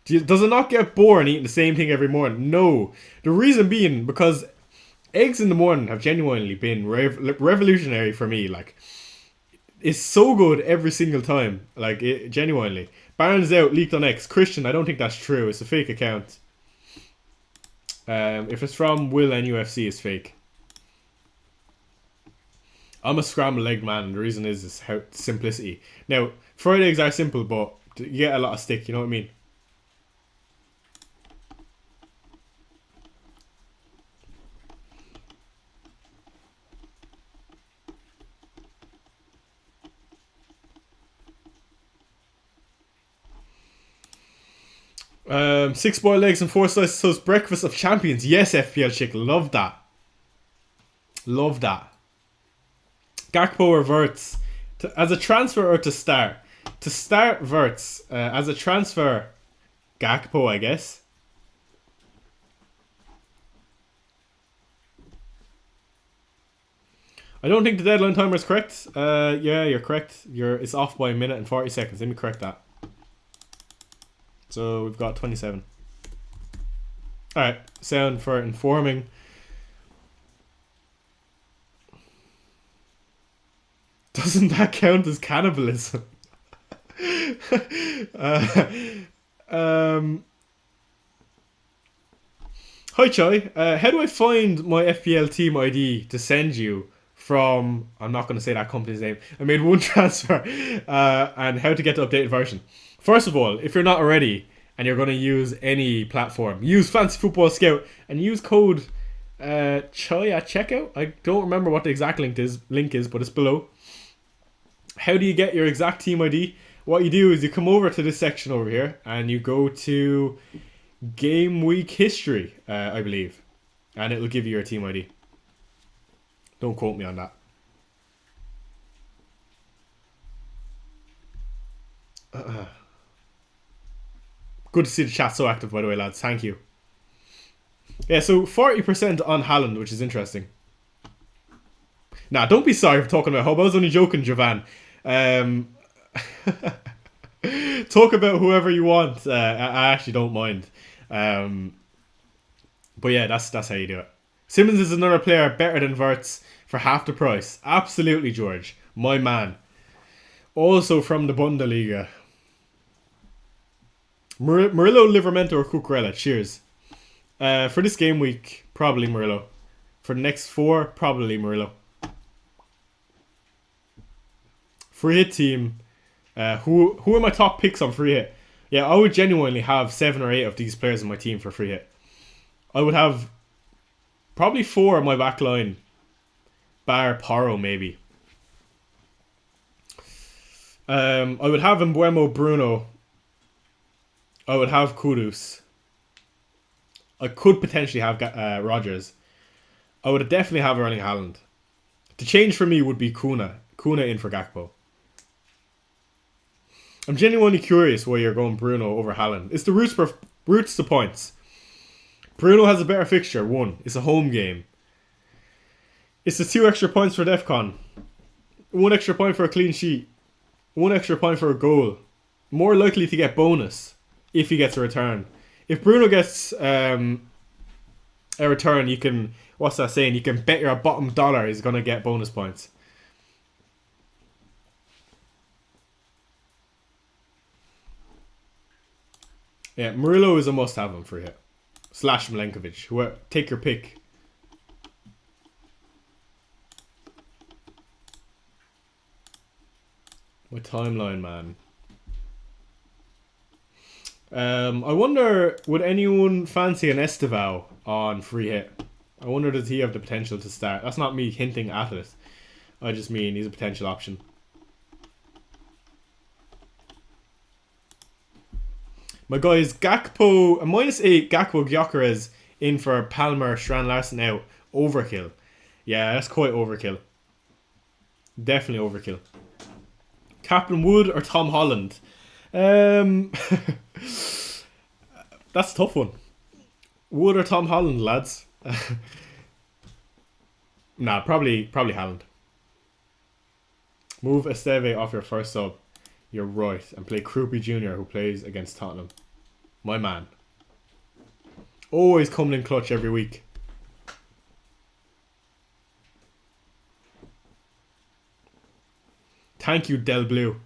Does it not get boring eating the same thing every morning? No. The reason being because eggs in the morning have genuinely been revolutionary for me. Like, it's so good every single time. Like, genuinely. Barnes out, leaked on X. Christian, I don't think that's true. It's a fake account. If it's from Will NUFC, it's fake. I'm a scrambled egg man, and the reason is how simplicity. Now, fried eggs are simple, but you get a lot of stick, you know what I mean? Six boiled eggs and four slices toast. Breakfast of champions. Yes, FPL chick. Love that. Love that. Gakpo reverts as a transfer or to start. To start Verts as a transfer. Gakpo, I guess. I don't think the deadline timer is correct. Yeah, you're correct. It's off by a minute and 40 seconds. Let me correct that. So we've got 27. Alright, sound for informing. Doesn't that count as cannibalism? Hi Chai, how do I find my FPL team ID to send you from, I'm not going to say that company's name, I made one transfer, and how to get the updated version. First of all, if you're not already and you're going to use any platform, use Fantasy Football Scout and use code Chai at checkout. I don't remember what the exact link is, but it's below. How do you get your exact team ID? What you do is you come over to this section over here and you go to Game Week History, I believe, and it'll give you your team ID. Don't quote me on that. Good to see the chat so active, by the way, lads. Thank you. Yeah, so 40% on Haaland, which is interesting. Nah, don't be sorry for talking about Hobo. I was only joking, Javan. Talk about whoever you want. I actually don't mind. But yeah, that's how you do it. Simmons is another player better than Verts for half the price. Absolutely, George. My man. Also from the Bundesliga. Murillo, Livermento, or Cucurella. Cheers. For this game week, probably Murillo. For the next 4, probably Murillo. Free hit team. Who are my top picks on free hit? Yeah, I would genuinely have 7 or 8 of these players in my team for free hit. I would have probably 4 on my back line. Bar Paro, maybe. I would have Mbuemo, Bruno. I would have Kudus. I could potentially have Rodgers. I would definitely have Erling Haaland. The change for me would be Kuna. Kuna in for Gakpo. I'm genuinely curious why you're going Bruno over Haaland. It's the roots to points. Bruno has a better fixture. 1. It's a home game. It's the 2 extra points for DEFCON. 1 extra point for a clean sheet. 1 extra point for a goal. More likely to get bonus if he gets a return. If Bruno gets a return, you can, what's that saying? You can bet your bottom dollar he's going to get bonus points. Yeah, Murillo is a must-have him for hit. / Milenkovic. Take your pick. My timeline, man. I wonder, would anyone fancy an Estevao on free hit? I wonder, does he have the potential to start? That's not me hinting at it. I just mean he's a potential option. My guys, Gakpo, a -8, Gakpo Gyökeres in for Palmer, Strand Larsen out. Overkill. Yeah, that's quite overkill. Definitely overkill. Captain Wood or Tom Holland? That's a tough one. Wood or Tom Holland, lads? Nah, probably Holland. Move Esteve off your first sub. You're right. And play Krupi Jr. who plays against Tottenham. My man. Always coming in clutch every week. Thank you, Del Blue.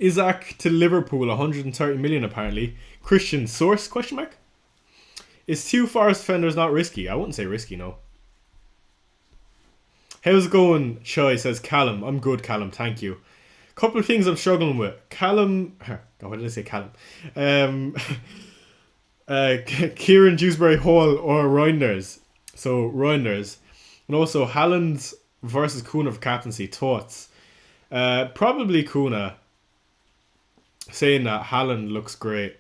Isaac to Liverpool, 130 million apparently. Christian source? Question mark. Is 2 Forest defenders not risky? I wouldn't say risky, no. How's it going? Chai says Callum. I'm good, Callum. Thank you. Couple of things I'm struggling with. Callum. Oh, what did I say? Callum. Kieran Dewsbury Hall or Reinders. So Reinders. And also Haaland versus Kuna for captaincy. Thoughts? Probably Kuna. Saying that Haaland looks great.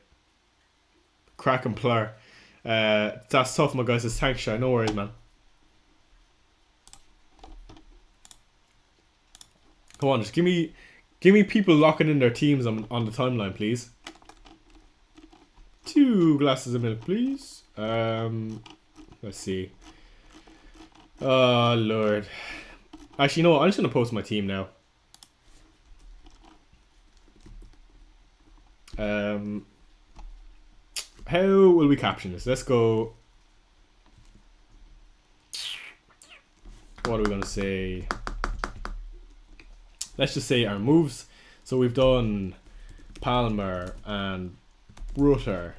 Crack and plur. That's tough, my guy. Says thanks, Shy. No worries, man. Come on, just give me people locking in their teams on the timeline, please. 2 glasses of milk, please. Let's see. Oh Lord. Actually, no. I'm just gonna post my team now. How will we caption this? Let's go. What are we gonna say? Let's just say our moves. So we've done Palmer and Rutter.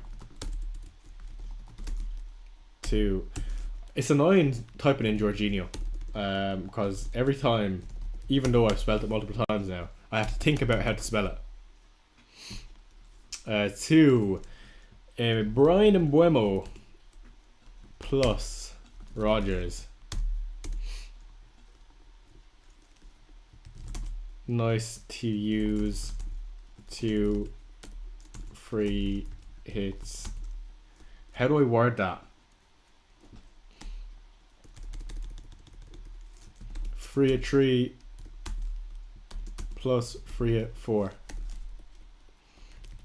It's annoying typing in Jorginho, because every time, even though I've spelled it multiple times now, I have to think about how to spell it. 2, Brian and Buemo plus Rogers. Nice to use 2 free hits. How do I word that? Free hit 3 plus free hit 4.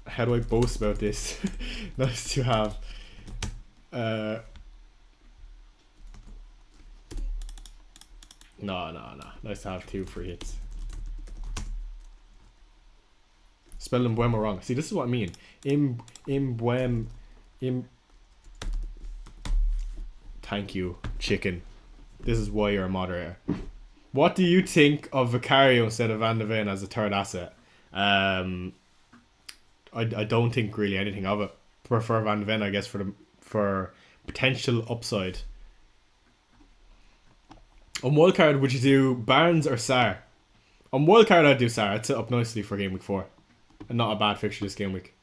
How do I boast about this? Nice to have. No. Nice to have 2 free hits. Spelling Buemo wrong. See, this is what I mean. Thank you, chicken. This is why you're a moderator. What do you think of Vicario instead of Van de Ven as a third asset? I don't think really anything of it. Prefer Van de Ven, I guess, for potential upside. On wildcard, would you do Barnes or Sarr? On wildcard, I'd do Sarr. I'd set up nicely for game week 4. And not a bad fixture this game week.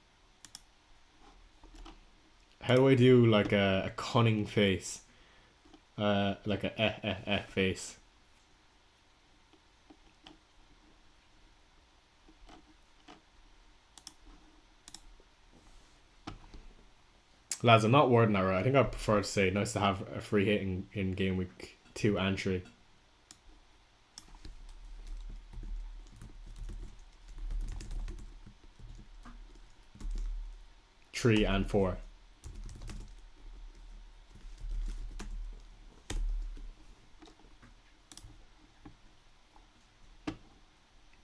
How do I do like a cunning face? Like a face. Lads, I'm not wording that right. I think I prefer to say nice to have a free hit in game week 2 and 3. Three and 4.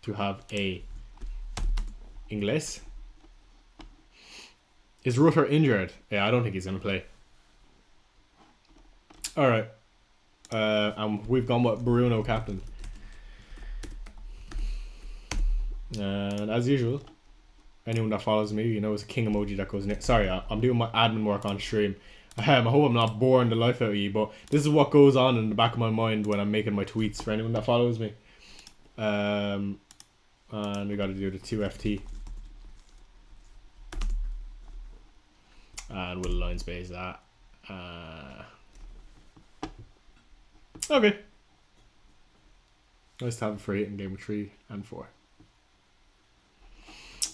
To have a Ingles. Is Rutter injured? Yeah, I don't think he's going to play. Alright. And we've gone with Bruno captain. And as usual, anyone that follows me, you know, it's a king emoji that goes in it. Sorry, I'm doing my admin work on stream. I hope I'm not boring the life out of you, but this is what goes on in the back of my mind when I'm making my tweets for anyone that follows me. And we got to do the 2FT. And we'll line space that. Okay. Nice to have a free hit in game of 3 and 4.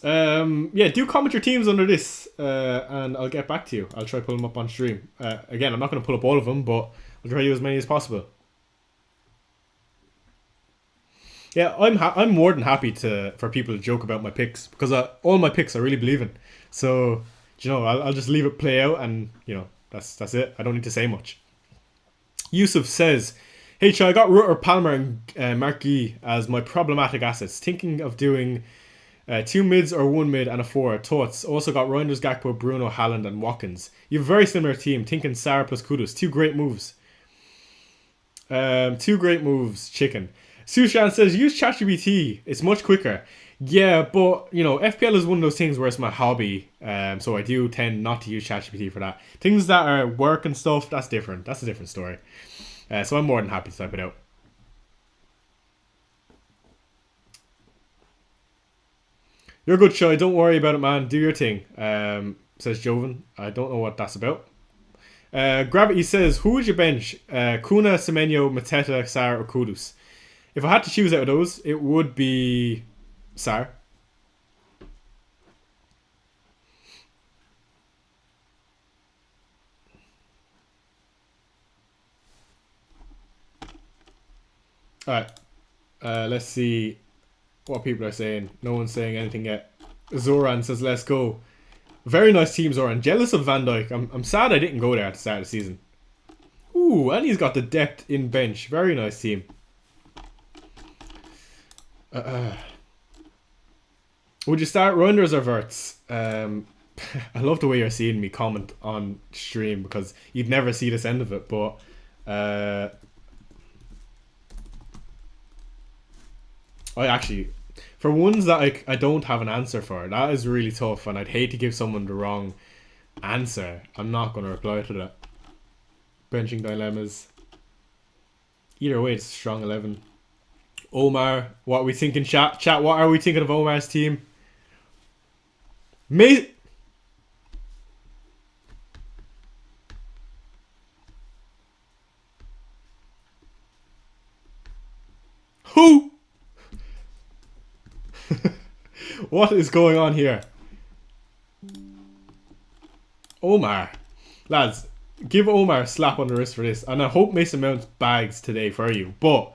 Yeah, do comment your teams under this, and I'll get back to you. I'll try to pull them up on stream. Again, I'm not going to pull up all of them, but I'll try to do as many as possible. Yeah, I'm more than happy for people to joke about my picks, because all my picks I really believe in. So, you know, I'll just leave it play out, and you know, that's it. I don't need to say much. Yusuf says, "Hey, I got Rutter, Palmer, and Marquis as my problematic assets. Thinking of doing 2 mids or 1 mid and a 4. Thoughts. Also got Reinders, Gakpo, Bruno, Haaland, and Watkins. You have a very similar team. Thinking Sarr plus Kudus. 2 great moves. 2 great moves. Chicken." Sushan says, "Use ChatGPT. It's much quicker." Yeah, but you know, FPL is one of those things where it's my hobby. So I do tend not to use ChatGPT for that. Things that are work and stuff, that's different. That's a different story. So I'm more than happy to type it out. You're good, Shy. Don't worry about it, man. Do your thing. Says Joven. I don't know what that's about. Gravity says, "Who would you bench? Kuna, Semenyo, Mateta, Sarr, or Kudus?" If I had to choose out of those, it would be Sarr. Alright, let's see what people are saying. No one's saying anything yet. Zoran says, let's go. Very nice team, Zoran. Jealous of Van Dijk. I'm sad I didn't go there at the start of the season. Ooh, and he's got the depth in bench. Very nice team. Would you start Runders or Verts? I love the way you're seeing me comment on stream because you'd never see this end of it, but I actually, for ones that I don't have an answer for, that is really tough, and I'd hate to give someone the wrong answer. I'm not going to reply to that. Benching dilemmas. Either way, it's a strong 11. Omar, what are we thinking, chat? Chat, what are we thinking of Omar's team? Who? What is going on here? Omar. Lads, give Omar a slap on the wrist for this. And I hope Mason Mount bags today for you. But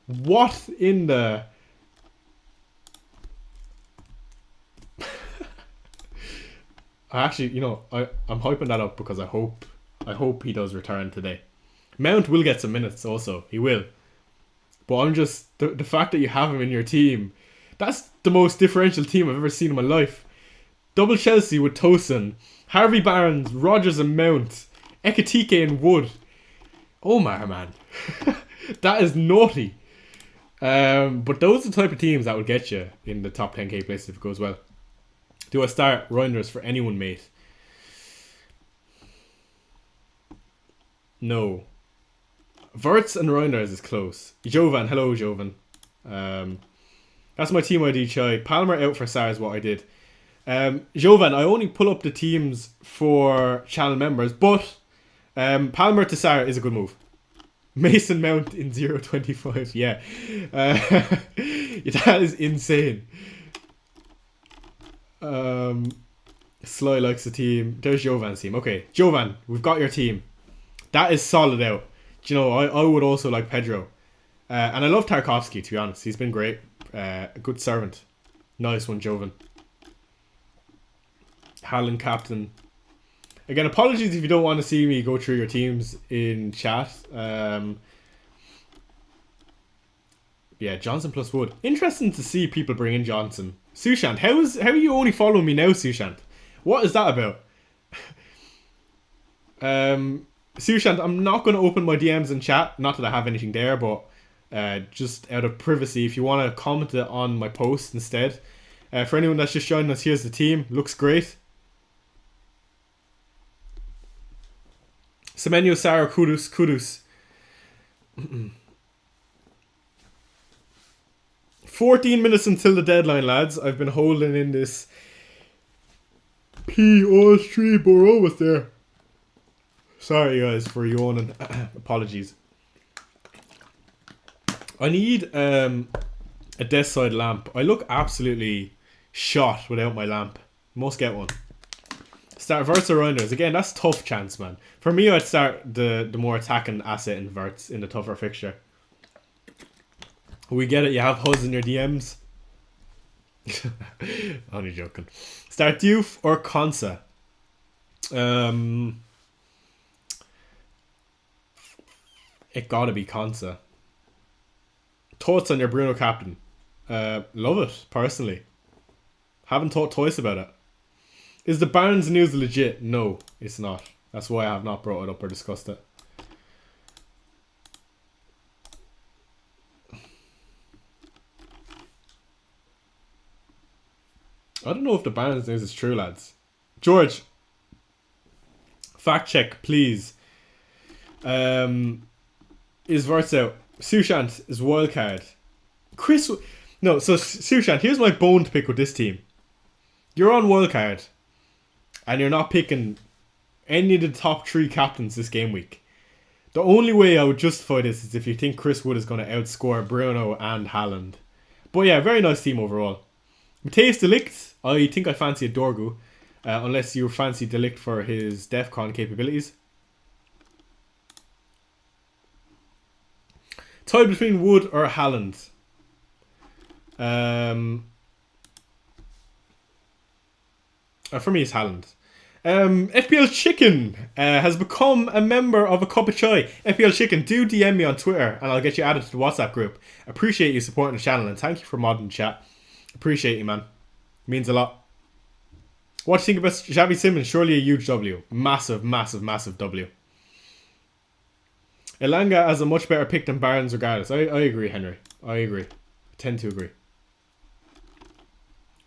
what in the... I actually, you know, I'm hyping that up because I hope he does return today. Mount will get some minutes also. He will. But I'm just... The fact that you have him in your team... That's the most differential team I've ever seen in my life. Double Chelsea with Tosin, Harvey Barnes, Rodgers and Mount, Ekitike and Wood. Omar, man. That is naughty. But those are the type of teams that will get you in the top 10k places if it goes well. Do I start Reinders for anyone, mate? No. Verts and Reinders is close. Jovan, hello Jovan. That's my team ID, Chai. Palmer out for Sar is what I did. Jovan, I only pull up the teams for channel members, but Palmer to Sar is a good move. Mason Mount in 0.25, yeah. That is insane. Sly likes the team. There's Jovan's team. Okay, Jovan, we've got your team. That is solid out. Do you know, I would also like Pedro. And I love Tarkovsky, to be honest. He's been great. A good servant. Nice one, Jovan. Haaland captain. Again, apologies if you don't want to see me go through your teams in chat. Yeah, Johnson plus Wood. Interesting to see people bring in Johnson. Sushant, how are you only following me now, Sushant? What is that about? Sushant, I'm not going to open my DMs in chat. Not that I have anything there, but just out of privacy, if you want to comment it on my post instead. For anyone that's just joining us, here's the team. Looks great. Semenyo, Sara, Kudus. 14 minutes until the deadline, lads. I've been holding in this P03, but we're almost there. Sorry, guys, for yawning. Apologies. I need a desk side lamp. I look absolutely shot without my lamp. Must get one. Start Verts or Rounders. Again, that's tough chance, man. For me, I'd start the more attacking asset in Verts in the tougher fixture. We get it, you have Huzz in your DMs. Only joking. Start Diouf or Konsa? It gotta be Konsa. Thoughts on your Bruno captain? Love it, personally. Haven't thought twice about it. Is the Barnes news legit? No, it's not. That's why I have not brought it up or discussed it. I don't know if the Barnes news is true, lads. George, fact check, please. Is Verts out? Sushant is wildcard. No, so Sushant, here's my bone to pick with this team. You're on wildcard, and you're not picking any of the top 3 captains this game week. The only way I would justify this is if you think Chris Wood is going to outscore Bruno and Haaland. But yeah, very nice team overall. Matthias de Ligt, I think I fancy a Dorgu, unless you fancy de Ligt for his DEFCON capabilities. Tie between Wood or Haaland. For me, it's Haaland. FPL Chicken has become a member of a cup of chai. FPL Chicken, do DM me on Twitter and I'll get you added to the WhatsApp group. Appreciate you supporting the channel and thank you for modding chat. Appreciate you, man. Means a lot. What do you think about Xavi Simons? Surely a huge W. Massive, massive, massive W. Elanga has a much better pick than Barnes regardless. I agree, Henry. I agree. Tend to agree.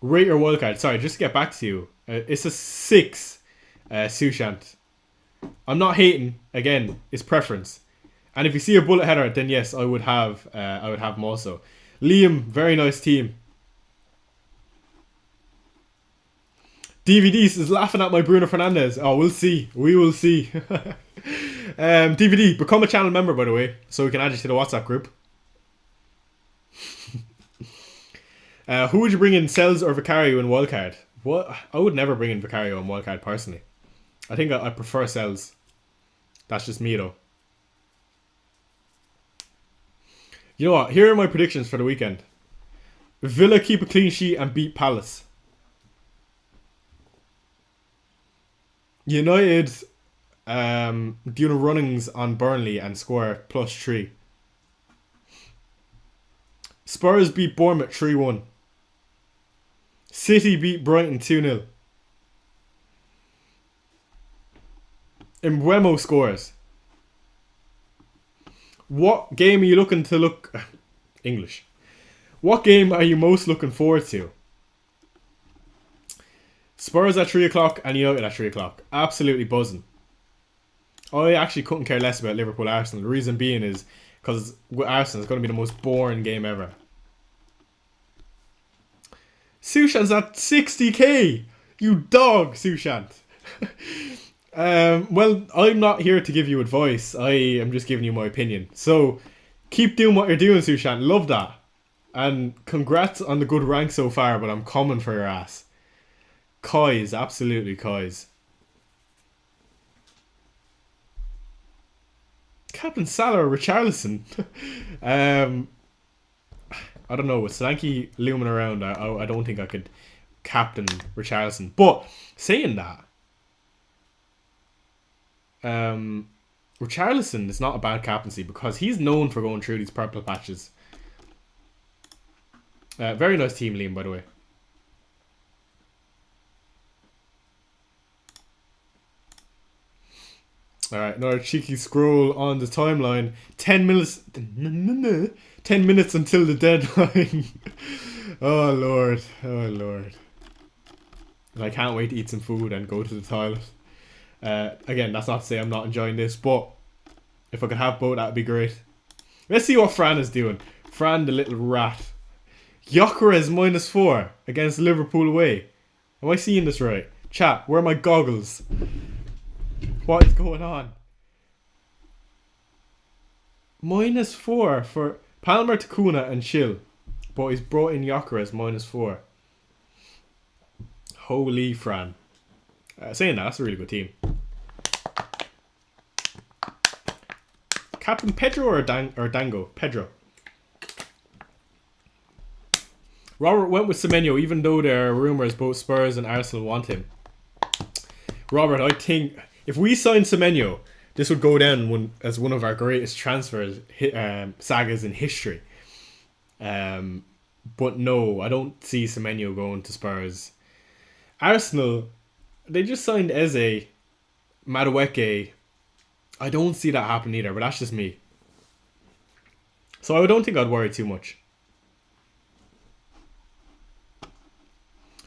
Rate your wildcard. Sorry, just to get back to you. It's a 6, Sushant. I'm not hating. Again, it's preference. And if you see a bullet header, then yes, I would have him also. Liam, very nice team. DVDs is laughing at my Bruno Fernandes. Oh, we'll see. We will see. DVD, become a channel member, by the way, so we can add you to the WhatsApp group. Who would you bring in, Sells or Vicario in wildcard? What? I would never bring in Vicario in wildcard personally. I think I prefer Sells. That's just me though. You know what? Here are my predictions for the weekend. Villa keep a clean sheet and beat Palace. United do runnings on Burnley and score +3. Spurs beat Bournemouth 3-1. City beat Brighton 2-0. Mbeumo scores. What game are you looking to look... English. What game are you most looking forward to? Spurs at 3 o'clock and United at 3 o'clock. Absolutely buzzing. I actually couldn't care less about Liverpool-Arsenal. The reason being is because with Arsenal, it's going to be the most boring game ever. Sushant's at 60k. You dog, Sushant. Well, I'm not here to give you advice. I am just giving you my opinion. So, keep doing what you're doing, Sushant. Love that. And congrats on the good rank so far, but I'm coming for your ass. Kais, absolutely Kais. Captain Salah or Richarlison? I don't know, with Solanke looming around, I don't think I could captain Richarlison. But, saying that, Richarlison is not a bad captaincy because he's known for going through these purple patches. Very nice team, Liam, by the way. Alright, another cheeky scroll on the timeline. 10 minutes... 10 minutes until the deadline. Oh, Lord. Oh, Lord. And I can't wait to eat some food and go to the toilet. Again, that's not to say I'm not enjoying this, but if I could have both, that would be great. Let's see what Fran is doing. Fran, the little rat. Gyökeres -4 against Liverpool away. Am I seeing this right? Chat, where are my goggles? What is going on? -4 for Palmer, Takuna and Chill. But he's brought in Gyökeres -4. Holy Fran. Saying that, that's a really good team. Captain Pedro or Dango? Pedro. Robert went with Semenyo even though there are rumours both Spurs and Arsenal want him. Robert, I think if we sign Semenyo, this would go down as one of our greatest transfers sagas in history. But no, I don't see Semenyo going to Spurs. Arsenal, they just signed Eze, Madueke. I don't see that happening either, but that's just me. So I don't think I'd worry too much.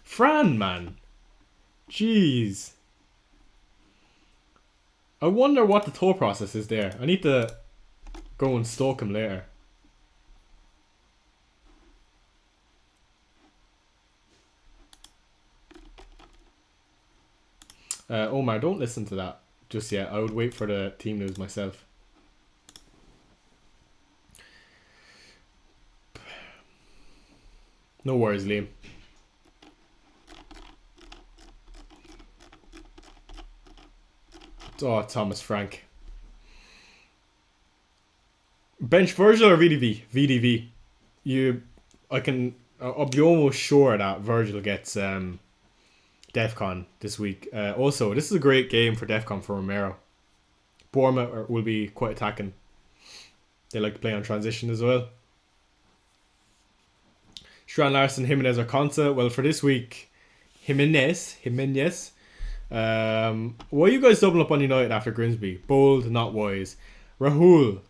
Fran, man. Jeez. I wonder what the thought process is there. I need to go and stalk him later. Omar, don't listen to that just yet. I would wait for the team news myself. No worries, Liam. Oh, Thomas Frank. Bench Virgil or VDV? VDV. I'll be almost sure that Virgil gets DEFCON this week. Also, this is a great game for DEFCON for Romero. Bournemouth will be quite attacking. They like to play on transition as well. Strand Larson, Jimenez or Consa. Well, for this week, Jimenez. Why are you guys doubling up on United after Grimsby? Bold, not wise. Rahul.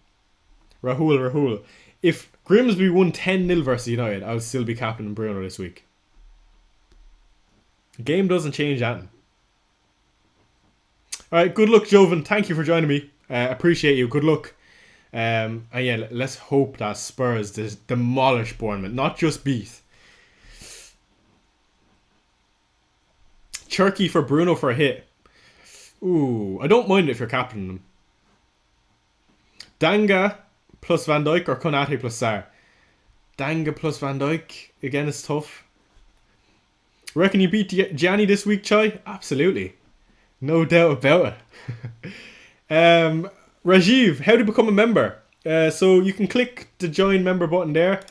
If Grimsby won 10-0 versus United, I would still be captain Bruno this week. The game doesn't change that. Alright, good luck, Joven. Thank you for joining me. Appreciate you. Good luck. And yeah, let's hope that Spurs demolish Bournemouth, not just beat. Turkey for Bruno for a hit. Ooh, I don't mind it if you're captaining them. Danga plus Van Dijk or Konate plus Sarr? Danga plus Van Dijk. Again, it's tough. Reckon you beat Gianni this week, Chai? Absolutely. No doubt about it. Rajiv, how to become a member? So you can click the join member button there.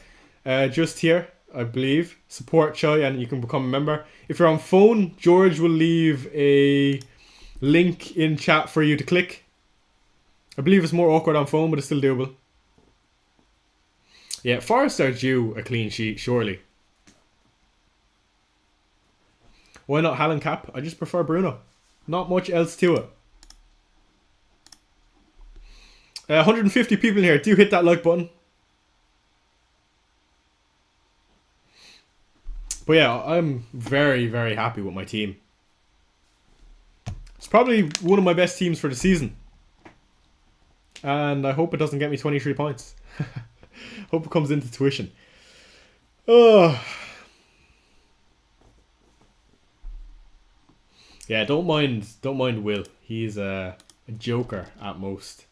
Just here, I believe. Support Chai and you can become a member. If you're on phone, George will leave a link in chat for you to click. I believe it's more awkward on phone, but it's still doable. Yeah, Forest are due a clean sheet, surely. Why not Haaland cap? I just prefer Bruno. Not much else to it. 150 people in here. Do hit that like button. But yeah, I'm very, very happy with my team. It's probably one of my best teams for the season. And I hope it doesn't get me 23 points. Hope it comes into tuition. Oh. Yeah, don't mind Will. He's a joker at most.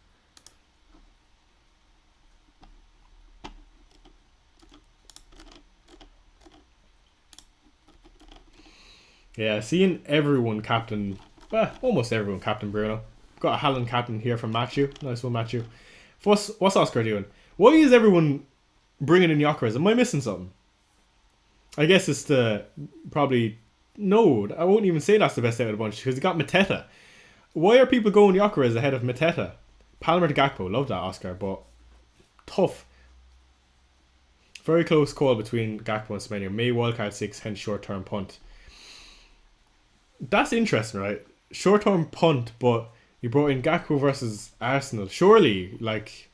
Yeah, seeing everyone captain, well, almost everyone captain Bruno. Got a Haaland captain here from Matthew. Nice one, Matthew. What's Oscar doing? Why is everyone bringing in Gyökeres? Am I missing something? I guess it's probably... No, I won't even say that's the best out of the bunch because he got Mateta. Why are people going Gyökeres ahead of Mateta? Palmer to Gakpo. Love that, Oscar, but tough. Very close call between Gakpo and Semenyo. May wildcard 6, hence short-term punt. That's interesting, right? Short-term punt, but you brought in Gakpo versus Arsenal. Surely, like,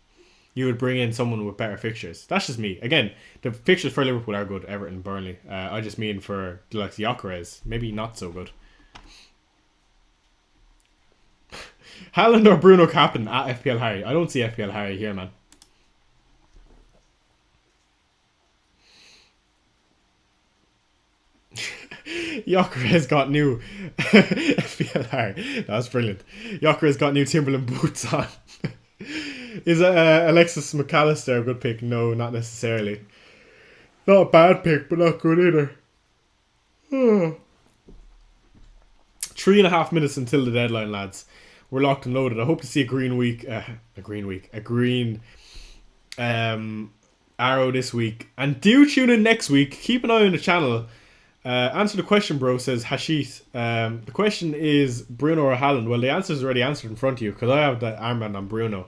you would bring in someone with better fixtures. That's just me. Again, the fixtures for Liverpool are good. Everton, Burnley. I just mean for the likes of Gyökeres, maybe not so good. Haaland or Bruno captain at FPL Harry? I don't see FPL Harry here, man. Gyökeres got new FPL Harry. That's brilliant. Gyökeres got new Timberland boots on. Is Alexis McAllister a good pick? No, not necessarily. Not a bad pick, but not good either. 3.5 minutes until the deadline, lads. We're locked and loaded. I hope to see a green arrow this week. And do tune in next week. Keep an eye on the channel. Answer the question, bro, says Hashit. The question is Bruno or Haaland. Well, the answer is already answered in front of you because I have that armband on Bruno.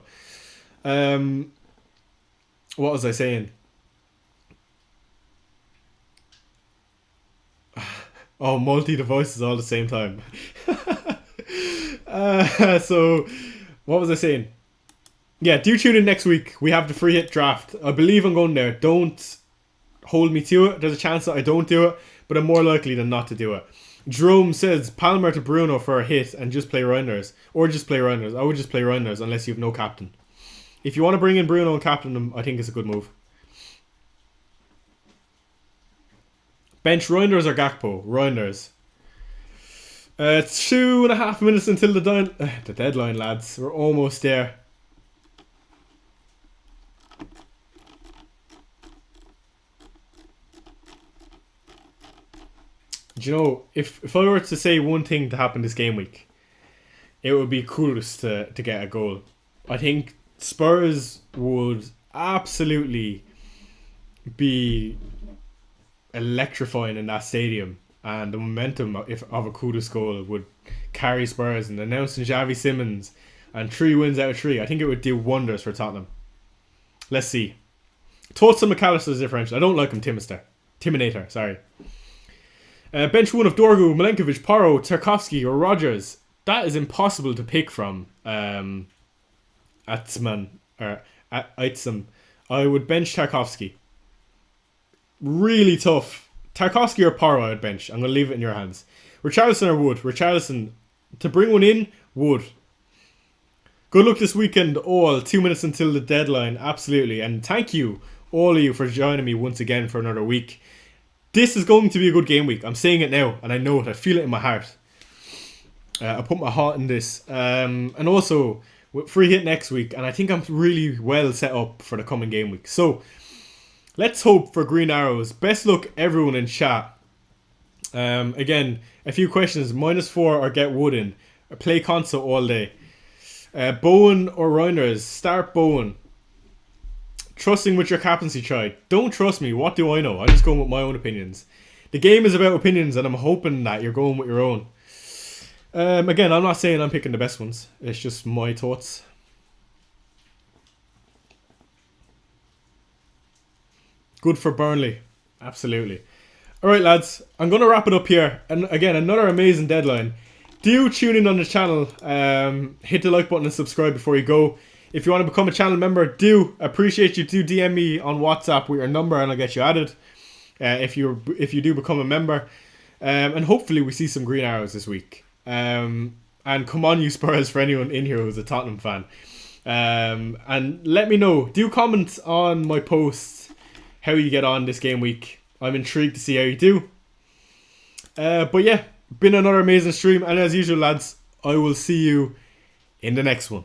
What was I saying? Oh, multi-devices all at the same time. So, what was I saying? Yeah, do tune in next week. We have the free hit draft. I believe I'm going there. Don't hold me to it. There's a chance that I don't do it, but I'm more likely than not to do it. Jerome says Palmer to Bruno for a hit and just play Reinders. Or just play Reinders. I would just play Reinders unless you have no captain. If you want to bring in Bruno and captain him, I think it's a good move. Bench Reinders or Gakpo? Reinders. 2.5 minutes until the deadline, lads. We're almost there. Do you know, if I were to say one thing to happen this game week, it would be Kudus to get a goal. I think Spurs would absolutely be electrifying in that stadium, and the momentum of a Kudus goal would carry Spurs. And announcing Xavi Simons and 3 wins out of 3, I think it would do wonders for Tottenham. Let's see. Thoughts on McAllister's differential? I don't like him. Timinator, sorry. Bench 1 of Dorgu, Milenkovic, Porro, Tarkovsky or Rogers. That is impossible to pick from. Atzman or Aitzam. I would bench Tarkovsky. Really tough. Tarkovsky or Porro I would bench. I'm going to leave it in your hands. Richarlison or Wood? Richarlison. To bring one in, Wood. Good luck this weekend all. 2 minutes until the deadline. Absolutely. And thank you, all of you, for joining me once again for another week. This is going to be a good game week. I'm saying it now, and I know it. I feel it in my heart. I put my heart in this. And also, with free hit next week, and I think I'm really well set up for the coming game week. So, let's hope for green arrows. Best luck, everyone in chat. Again, a few questions. -4 or get Wood in. Play console all day. Bowen or Reinders? Start Bowen. Trusting with your captaincy try. Don't trust me. What do I know? I'm just going with my own opinions. The game is about opinions, and I'm hoping that you're going with your own. Again, I'm not saying I'm picking the best ones. It's just my thoughts. Good for Burnley. Absolutely. Alright, lads. I'm going to wrap it up here. And again, another amazing deadline. Do tune in on the channel. Hit the like button and subscribe before you go. If you want to become a channel member, do appreciate you. Do DM me on WhatsApp with your number and I'll get you added. If you do become a member. And hopefully we see some green arrows this week. And come on, you Spurs, for anyone in here who's a Tottenham fan. And let me know. Do comment on my posts how you get on this game week. I'm intrigued to see how you do. But yeah, been another amazing stream. And as usual, lads, I will see you in the next one.